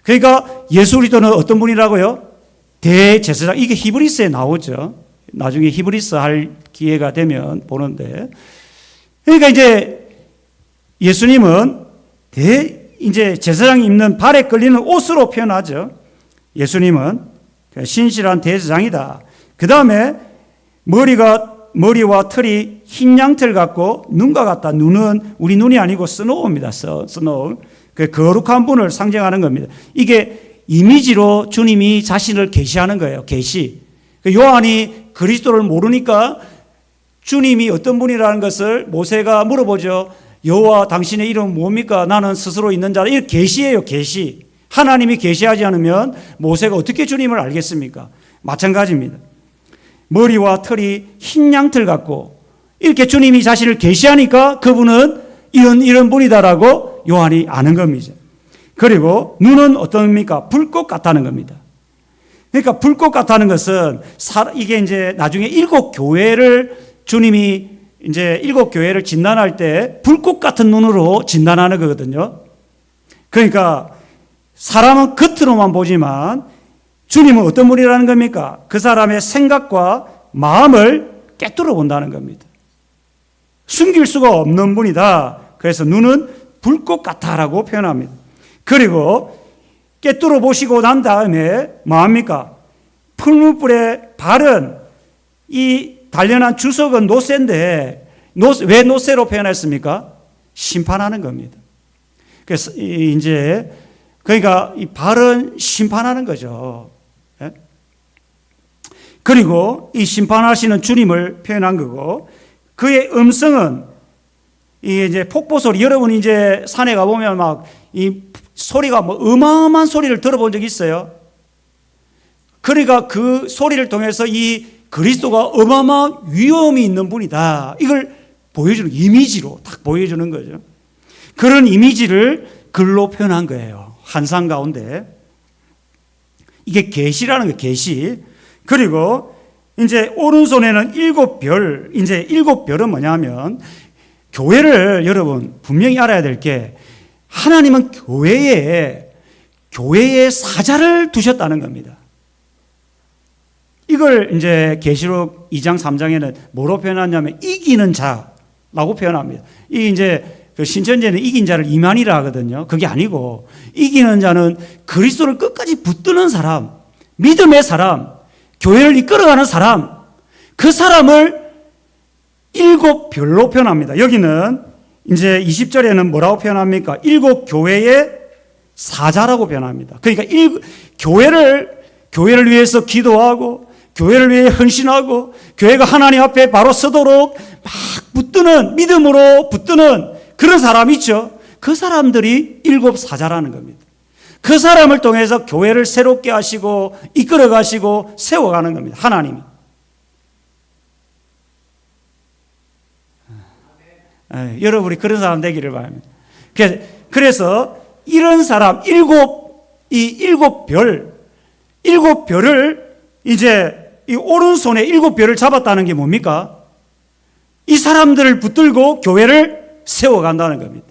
그러니까 예수 그리스도는 어떤 분이라고요? 대제사장. 이게 히브리서에 나오죠. 나중에 히브리서 할 기회가 되면 보는데. 그러니까 이제 예수님은 이제 제사장이 입는 발에 끌리는 옷으로 표현하죠. 예수님은 신실한 대제사장이다. 그 다음에 머리와 털이 흰 양털 같고 눈과 같다. 눈은 우리 눈이 아니고 스노우입니다. 스노우. 그 거룩한 분을 상징하는 겁니다. 이게 이미지로 주님이 자신을 계시하는 거예요. 계시. 요한이 그리스도를 모르니까 주님이 어떤 분이라는 것을 모세가 물어보죠. 여호와 당신의 이름은 뭡니까? 나는 스스로 있는 자다. 이게 계시예요. 계시. 하나님이 계시하지 않으면 모세가 어떻게 주님을 알겠습니까? 마찬가지입니다. 머리와 털이 흰 양털 같고 이렇게 주님이 자신을 계시하니까 그분은 이런 분이다라고 요한이 아는 겁니다. 그리고 눈은 어떻습니까? 불꽃 같다는 겁니다. 그러니까 불꽃 같다는 것은 이게 이제 나중에 일곱 교회를 주님이 이제 일곱 교회를 진단할 때 불꽃 같은 눈으로 진단하는 거거든요. 그러니까 사람은 겉으로만 보지만 주님은 어떤 분이라는 겁니까? 그 사람의 생각과 마음을 꿰뚫어 본다는 겁니다. 숨길 수가 없는 분이다. 그래서 눈은 불꽃 같다라고 표현합니다. 그리고 꿰뚫어 보시고 난 다음에 뭐합니까? 풀무불에 발은 이 단련한 주석은 노쇠인데 왜 노쇠로 표현했습니까? 심판하는 겁니다. 그래서 이제 그러니까 이 발은 심판하는 거죠. 예? 그리고 이 심판하시는 주님을 표현한 거고 그의 음성은 이게 이제 폭포 소리. 여러분 이제 산에 가보면 막 이 소리가 뭐 어마어마한 소리를 들어본 적 있어요? 그러니까 그 소리를 통해서 이 그리스도가 어마어마한 위엄이 있는 분이다. 이걸 보여주는, 이미지로 딱 보여주는 거죠. 그런 이미지를 글로 표현한 거예요. 환상 가운데. 이게 계시라는 거예요. 계시. 그리고 이제 오른손에는 7별. 이제 7별은 뭐냐면 교회를 여러분 분명히 알아야 될 게 하나님은 교회에 사자를 두셨다는 겁니다. 이걸 이제 계시록 2장 3장에는 뭐로 표현하냐면 이기는 자라고 표현합니다. 이 이제 그 신천지에는 이긴 자를 이만이라 하거든요. 그게 아니고 이기는 자는 그리스도를 끝까지 붙드는 사람, 믿음의 사람, 교회를 이끌어가는 사람, 그 사람을 7별로 표현합니다. 여기는 이제 20절에는 뭐라고 표현합니까? 7교회의 사자라고 표현합니다. 그러니까 교회를 위해서 기도하고 교회를 위해 헌신하고 교회가 하나님 앞에 바로 서도록 막 붙드는, 믿음으로 붙드는 그런 사람 있죠. 그 사람들이 7사자라는 겁니다. 그 사람을 통해서 교회를 새롭게 하시고 이끌어 가시고 세워가는 겁니다. 하나님이. 여러분이 그런 사람 되기를 바랍니다. 그래서 이런 사람, 7별을 이제 이 오른손에 7별을 잡았다는 게 뭡니까? 이 사람들을 붙들고 교회를 세워간다는 겁니다.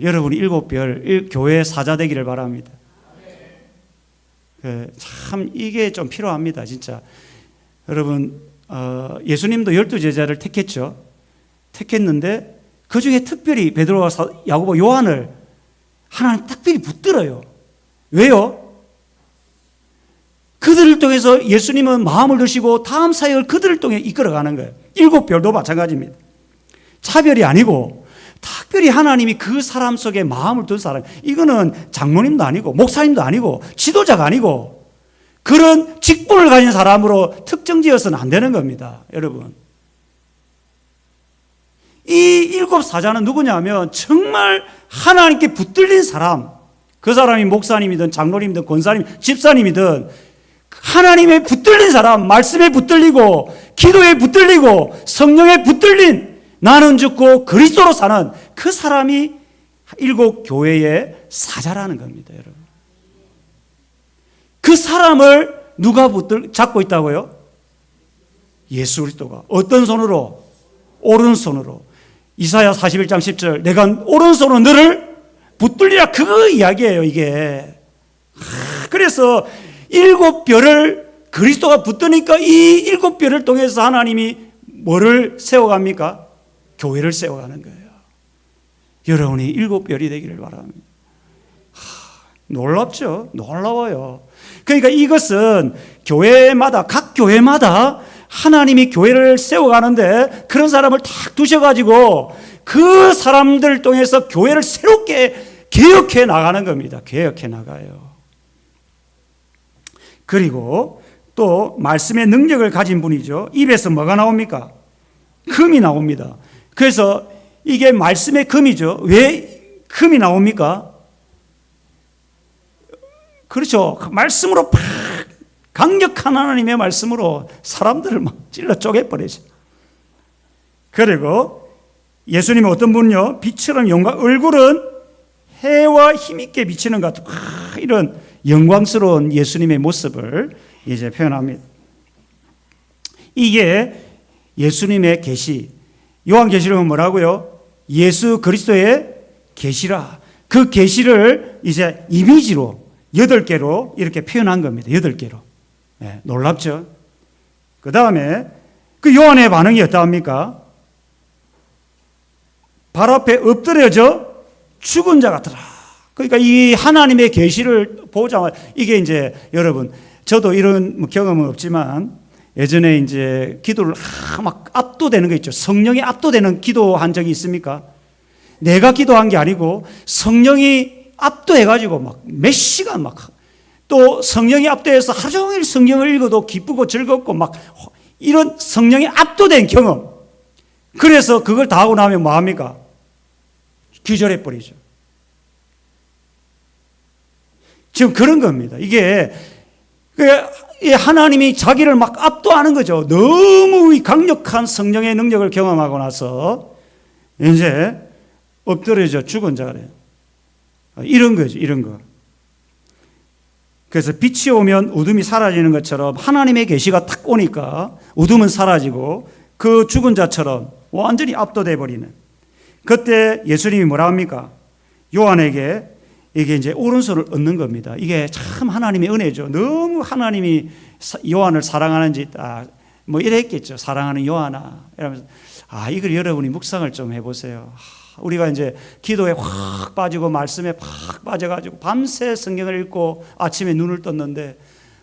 여러분이 7별, 교회의 사자 되기를 바랍니다. 참 이게 좀 필요합니다. 진짜. 여러분, 예수님도 12제자를 택했죠. 택했는데 그 중에 특별히 베드로와 야고보, 요한을 하나님 특별히 붙들어요. 왜요? 그들을 통해서 예수님은 마음을 드시고 다음 사역을 그들을 통해 이끌어가는 거예요. 7별도 마찬가지입니다. 차별이 아니고 특별히 하나님이 그 사람 속에 마음을 둔 사람, 이거는 장로님도 아니고 목사님도 아니고 지도자가 아니고 그런 직분을 가진 사람으로 특정지어서는 안 되는 겁니다. 여러분, 이 7사자는 누구냐면 정말 하나님께 붙들린 사람, 그 사람이 목사님이든 장로님이든 권사님, 집사님이든 하나님에 붙들린 사람, 말씀에 붙들리고 기도에 붙들리고 성령에 붙들린, 나는 죽고 그리스도로 사는 그 사람이 7교회의 사자라는 겁니다. 여러분, 그 사람을 누가 잡고 있다고요? 예수 그리스도가. 어떤 손으로? 오른손으로. 이사야 41장 10절, 내가 오른손으로 너를 붙들리라, 그 이야기예요. 이게. 그래서 7별을 그리스도가 붙드니까 이 7별을 통해서 하나님이 뭐를 세워갑니까? 교회를 세워가는 거예요. 여러분이 7별이 되기를 바랍니다. 놀랍죠? 놀라워요. 그러니까 이것은 교회마다, 각 교회마다 하나님이 교회를 세워가는데 그런 사람을 딱 두셔가지고 그 사람들을 통해서 교회를 새롭게 개혁해 나가는 겁니다. 개혁해 나가요. 그리고 또 말씀의 능력을 가진 분이죠. 입에서 뭐가 나옵니까? 금이 나옵니다. 그래서 이게 말씀의 금이죠. 왜 금이 나옵니까? 그렇죠. 말씀으로 팍, 강력한 하나님의 말씀으로 사람들을 막 찔러 쪼개버리죠. 그리고 예수님은 어떤 분요? 빛처럼 영광, 얼굴은 해와 힘있게 비치는 것 같은 이런 영광스러운 예수님의 모습을 이제 표현합니다. 이게 예수님의 계시. 요한계시록은 뭐라고요? 예수 그리스도의 계시라. 그 계시를 이제 이미지로 8개로 이렇게 표현한 겁니다. 8개로. 네, 놀랍죠? 그 다음에 그 요한의 반응이 어떠합니까? 발 앞에 엎드려져 죽은 자 같더라. 그러니까 이 하나님의 계시를 보자마자, 이게 이제 여러분, 저도 이런 경험은 없지만 예전에 이제 기도를 막 압도되는 거 있죠. 성령이 압도되는 기도한 적이 있습니까? 내가 기도한 게 아니고 성령이 압도해가지고 막 몇 시간 막, 또 성령이 압도해서 하루 종일 성경을 읽어도 기쁘고 즐겁고 막 이런 성령이 압도된 경험. 그래서 그걸 다 하고 나면 뭐 합니까? 기절해 버리죠. 지금 그런 겁니다. 이게 하나님이 자기를 막 압도하는 거죠. 너무 강력한 성령의 능력을 경험하고 나서 이제 엎드려져 죽은 자가 돼요. 이런 거죠, 이런 거. 그래서 빛이 오면 어둠이 사라지는 것처럼 하나님의 계시가 탁 오니까 어둠은 사라지고 그 죽은 자처럼 완전히 압도돼 버리는. 그때 예수님이 뭐라 합니까? 요한에게 이게 이제 오른손을 얻는 겁니다. 이게 참 하나님의 은혜죠. 너무 하나님이 요한을 사랑하는지 뭐 이랬겠죠. 사랑하는 요한아 이러면서 이걸 여러분이 묵상을 좀 해보세요. 우리가 이제 기도에 확 빠지고 말씀에 확 빠져가지고 밤새 성경을 읽고 아침에 눈을 떴는데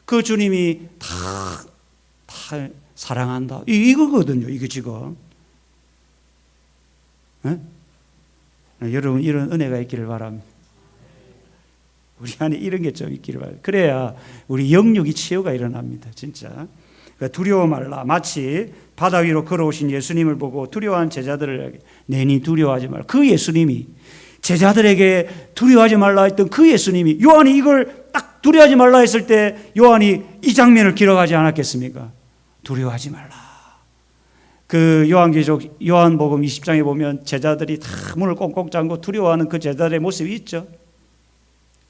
그 주님이 다 사랑한다. 이거거든요. 이게 지금. 네? 여러분 이런 은혜가 있기를 바랍니다. 우리 안에 이런 게 좀 있기를 바랍니다. 그래야 우리 영육이 치유가 일어납니다. 진짜. 그러니까 두려워 말라. 마치 바다 위로 걸어오신 예수님을 보고 두려워한 제자들에게 내니 두려워하지 말라. 그 예수님이 제자들에게 두려워하지 말라 했던 그 예수님이 요한이 이걸 딱 두려워하지 말라 했을 때 요한이 이 장면을 기록하지 않았겠습니까? 두려워하지 말라. 그 요한계시록 요한복음 20장에 보면 제자들이 다 문을 꽁꽁 잠고 두려워하는 그 제자들의 모습이 있죠.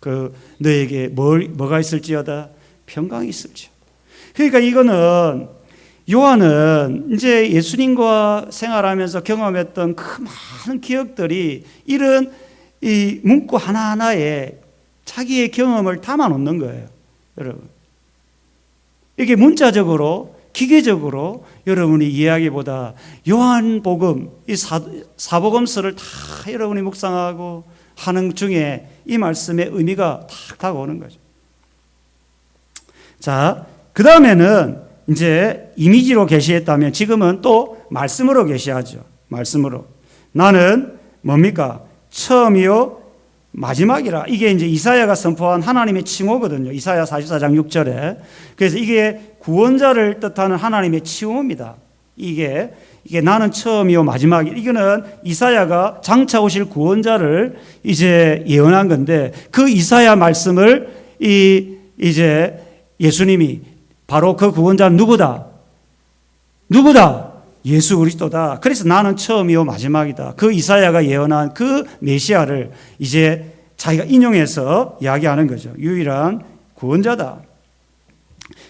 그 너에게 뭐가 있을지어다 평강이 있을지어다. 그러니까 이거는 요한은 이제 예수님과 생활하면서 경험했던 그 많은 기억들이 이런 이 문구 하나하나에 자기의 경험을 담아 놓는 거예요. 여러분. 이게 문자적으로 기계적으로 여러분이 이해하기보다 요한복음 이 사복음서를 다 여러분이 묵상하고 하는 중에 이 말씀의 의미가 탁 다가오는 거죠. 자, 그 다음에는 이제 이미지로 계시했다면 지금은 또 말씀으로 계시하죠. 말씀으로. 나는 뭡니까? 처음이요 마지막이라. 이게 이제 이사야가 선포한 하나님의 칭호거든요. 이사야 44장 6절에. 그래서 이게 구원자를 뜻하는 하나님의 칭호입니다. 이게 나는 처음이요 마지막이. 이거는 이사야가 장차 오실 구원자를 이제 예언한 건데 그 이사야 말씀을 이제 예수님이 바로 그 구원자는 누구다? 예수 그리스도다. 그래서 나는 처음이요 마지막이다. 그 이사야가 예언한 그 메시아를 이제 자기가 인용해서 이야기하는 거죠. 유일한 구원자다.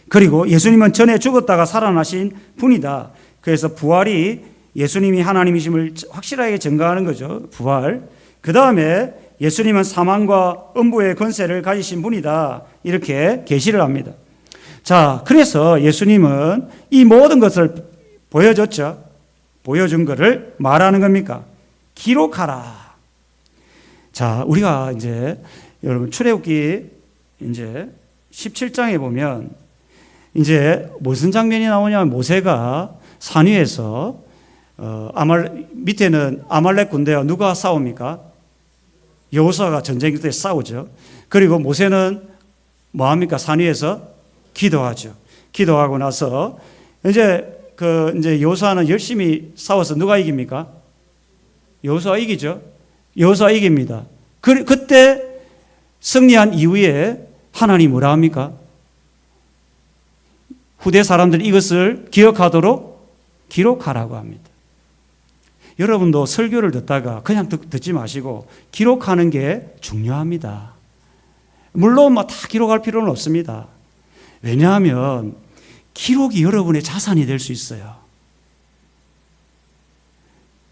그리고 예수님은 전에 죽었다가 살아나신 분이다. 그래서 부활이 예수님이 하나님이심을 확실하게 증거하는 거죠. 부활. 그 다음에 예수님은 사망과 음부의 권세를 가지신 분이다. 이렇게 계시를 합니다. 자, 그래서 예수님은 이 모든 것을 보여줬죠. 보여준 것을 말하는 겁니까? 기록하라. 자, 우리가 이제 여러분 출애굽기 이제 17장에 보면 이제 무슨 장면이 나오냐면 모세가 산 위에서 밑에는 아말렉 군대와 누가 싸웁니까? 여호수아가 전쟁 때 싸우죠. 그리고 모세는 뭐 합니까? 산 위에서 기도하죠. 기도하고 나서 이제 여호수아는 열심히 싸워서 누가 이깁니까? 여호수아 이기죠. 여호수아 이깁니다. 그때 승리한 이후에 하나님 뭐라 합니까? 후대 사람들이 이것을 기억하도록 기록하라고 합니다. 여러분도 설교를 듣다가 그냥 듣지 마시고 기록하는 게 중요합니다. 물론 다 기록할 필요는 없습니다. 왜냐하면 기록이 여러분의 자산이 될 수 있어요.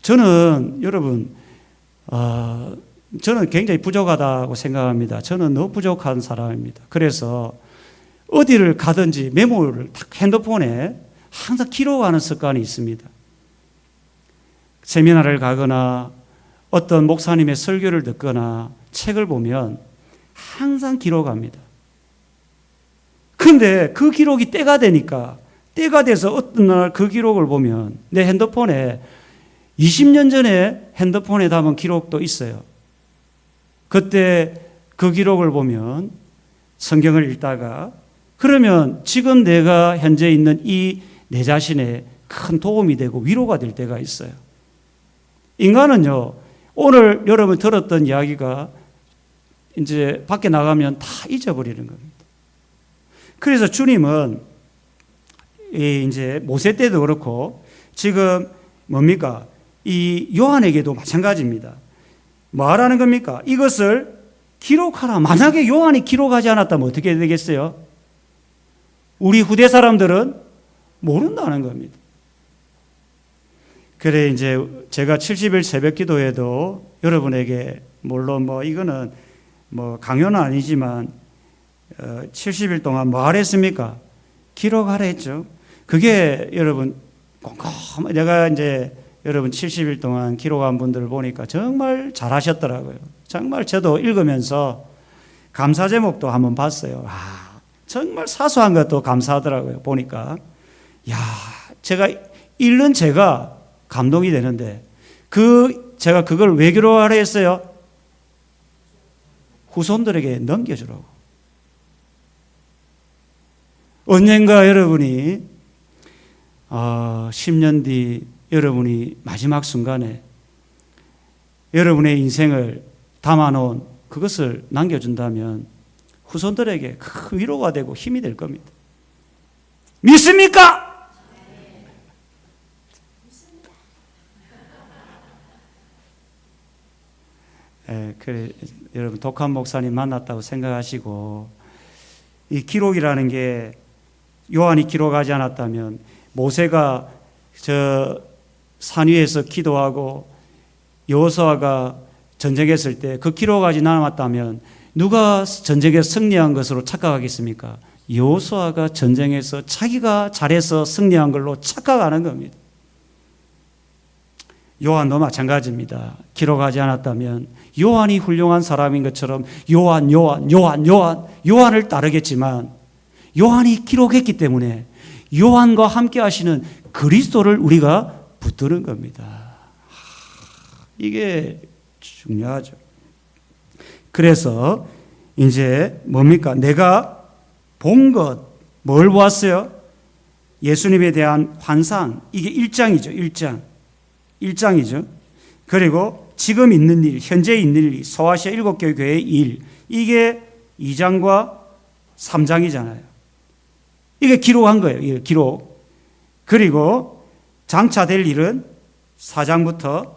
저는 저는 굉장히 부족하다고 생각합니다. 저는 너무 부족한 사람입니다. 그래서 어디를 가든지 메모를 딱 핸드폰에 항상 기록하는 습관이 있습니다. 세미나를 가거나 어떤 목사님의 설교를 듣거나 책을 보면 항상 기록합니다. 그런데 그 기록이 때가 돼서 어떤 날 그 기록을 보면 내 핸드폰에 20년 전에 핸드폰에 담은 기록도 있어요. 그때 그 기록을 보면 성경을 읽다가 그러면 지금 내가 현재 있는 이 내 자신에 큰 도움이 되고 위로가 될 때가 있어요. 인간은요, 오늘 여러분 들었던 이야기가 이제 밖에 나가면 다 잊어버리는 겁니다. 그래서 주님은 이제 모세 때도 그렇고 지금 뭡니까? 이 요한에게도 마찬가지입니다. 뭐 하라는 겁니까? 이것을 기록하라. 만약에 요한이 기록하지 않았다면 어떻게 되겠어요? 우리 후대 사람들은 모른다는 겁니다. 그래 이제 제가 70일 새벽 기도에도 여러분에게 물론 뭐 이거는 뭐 강요는 아니지만 70일 동안 뭐 하랬습니까? 기록하라 했죠. 그게 여러분 꼼꼼 내가 이제 여러분 70일 동안 기록한 분들을 보니까 정말 잘하셨더라고요. 정말 저도 읽으면서 감사 제목도 한번 봤어요. 정말 사소한 것도 감사하더라고요. 보니까 야, 제가 읽는 제가 감동이 되는데 제가 그걸 왜 기록하라 했어요? 후손들에게 넘겨주라고. 언젠가 여러분이 10년 뒤 여러분이 마지막 순간에 여러분의 인생을 담아놓은 그것을 남겨준다면 후손들에게 큰 위로가 되고 힘이 될 겁니다. 믿습니까? 그래, 여러분 독한 목사님 만났다고 생각하시고 이 기록이라는 게 요한이 기록하지 않았다면 모세가 저 산 위에서 기도하고 여호수아가 전쟁했을 때 그 기록하지 않았다면 누가 전쟁에서 승리한 것으로 착각하겠습니까? 여호수아가 전쟁에서 자기가 잘해서 승리한 걸로 착각하는 겁니다. 요한도 마찬가지입니다. 기록하지 않았다면 요한이 훌륭한 사람인 것처럼 요한을 따르겠지만 요한이 기록했기 때문에 요한과 함께 하시는 그리스도를 우리가 붙드는 겁니다. 이게 중요하죠. 그래서 이제 뭡니까? 내가 본 것, 뭘 보았어요? 예수님에 대한 환상. 이게 1장이죠. 1장이죠. 그리고 지금 있는 일, 현재 있는 일, 서아시아 7개 교회의 일. 이게 2장과 3장이잖아요. 이게 기록한 거예요. 이게 기록. 그리고 장차 될 일은 4장부터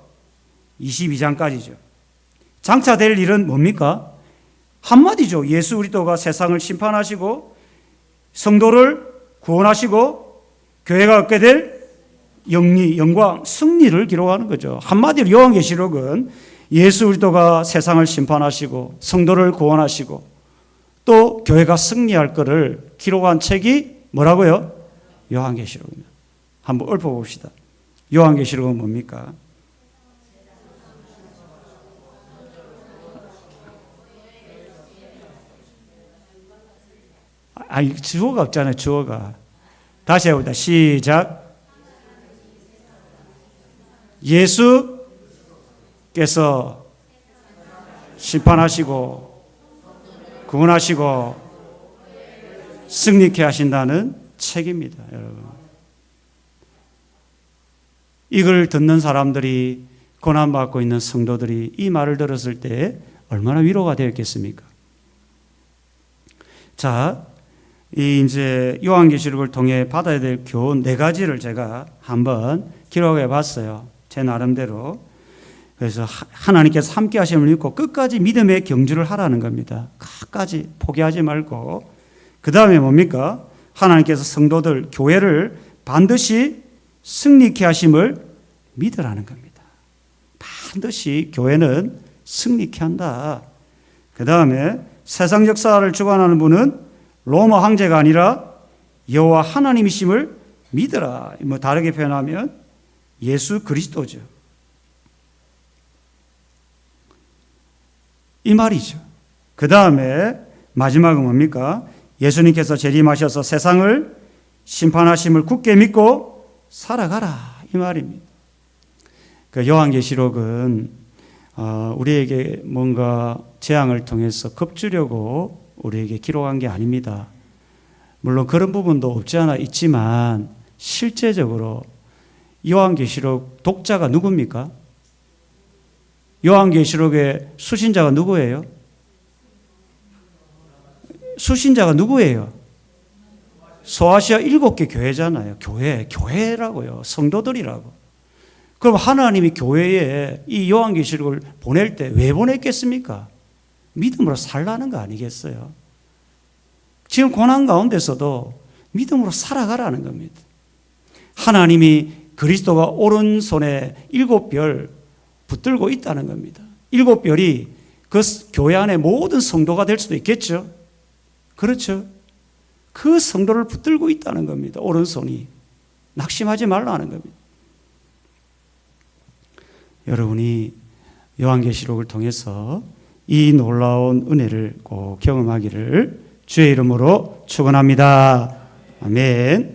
22장까지죠. 장차 될 일은 뭡니까? 한마디죠. 예수 그리스도가 세상을 심판하시고 성도를 구원하시고 교회가 얻게 될 영리, 영광, 승리를 기록하는 거죠. 한마디로 요한계시록은 예수 그리스도가 세상을 심판하시고 성도를 구원하시고 또 교회가 승리할 것을 기록한 책이 뭐라고요? 요한계시록입니다. 한번 읊어봅시다. 요한계시록은 뭡니까? 아니, 주어가 없잖아요, 주어가. 다시 해봅니다. 시작. 예수께서 심판하시고 구원하시고 승리케 하신다는 책입니다, 여러분. 이걸 듣는 사람들이, 고난받고 있는 성도들이 이 말을 들었을 때 얼마나 위로가 되었겠습니까? 자, 이제 요한계시록을 통해 받아야 될 교훈 4가지를 제가 한번 기록해 봤어요. 제 나름대로. 그래서 하나님께서 함께 하심을 믿고 끝까지 믿음의 경주를 하라는 겁니다. 끝까지 포기하지 말고. 그 다음에 뭡니까? 하나님께서 성도들, 교회를 반드시 승리케 하심을 믿으라는 겁니다. 반드시 교회는 승리케 한다. 그 다음에 세상 역사를 주관하는 분은 로마 황제가 아니라 여호와 하나님이심을 믿으라. 뭐 다르게 표현하면 예수 그리스도죠. 이 말이죠. 그 다음에 마지막은 뭡니까? 예수님께서 재림하셔서 세상을 심판하심을 굳게 믿고 살아가라. 이 말입니다. 그 요한계시록은 우리에게 뭔가 재앙을 통해서 겁주려고 우리에게 기록한 게 아닙니다. 물론 그런 부분도 없지 않아 있지만 실제적으로 요한계시록 독자가 누굽니까? 요한계시록의 수신자가 누구예요? 수신자가 누구예요? 소아시아 7개 교회잖아요. 교회라고요. 성도들이라고. 그럼 하나님이 교회에 이 요한계시록을 보낼 때 왜 보냈겠습니까? 믿음으로 살라는 거 아니겠어요? 지금 고난 가운데서도 믿음으로 살아가라는 겁니다. 하나님이 그리스도가 오른손에 7별 붙들고 있다는 겁니다. 7별이 그 교회 안에 모든 성도가 될 수도 있겠죠. 그렇죠. 그 성도를 붙들고 있다는 겁니다. 오른손이. 낙심하지 말라는 겁니다. 여러분이 요한계시록을 통해서 이 놀라운 은혜를 꼭 경험하기를 주의 이름으로 축원합니다. 아멘.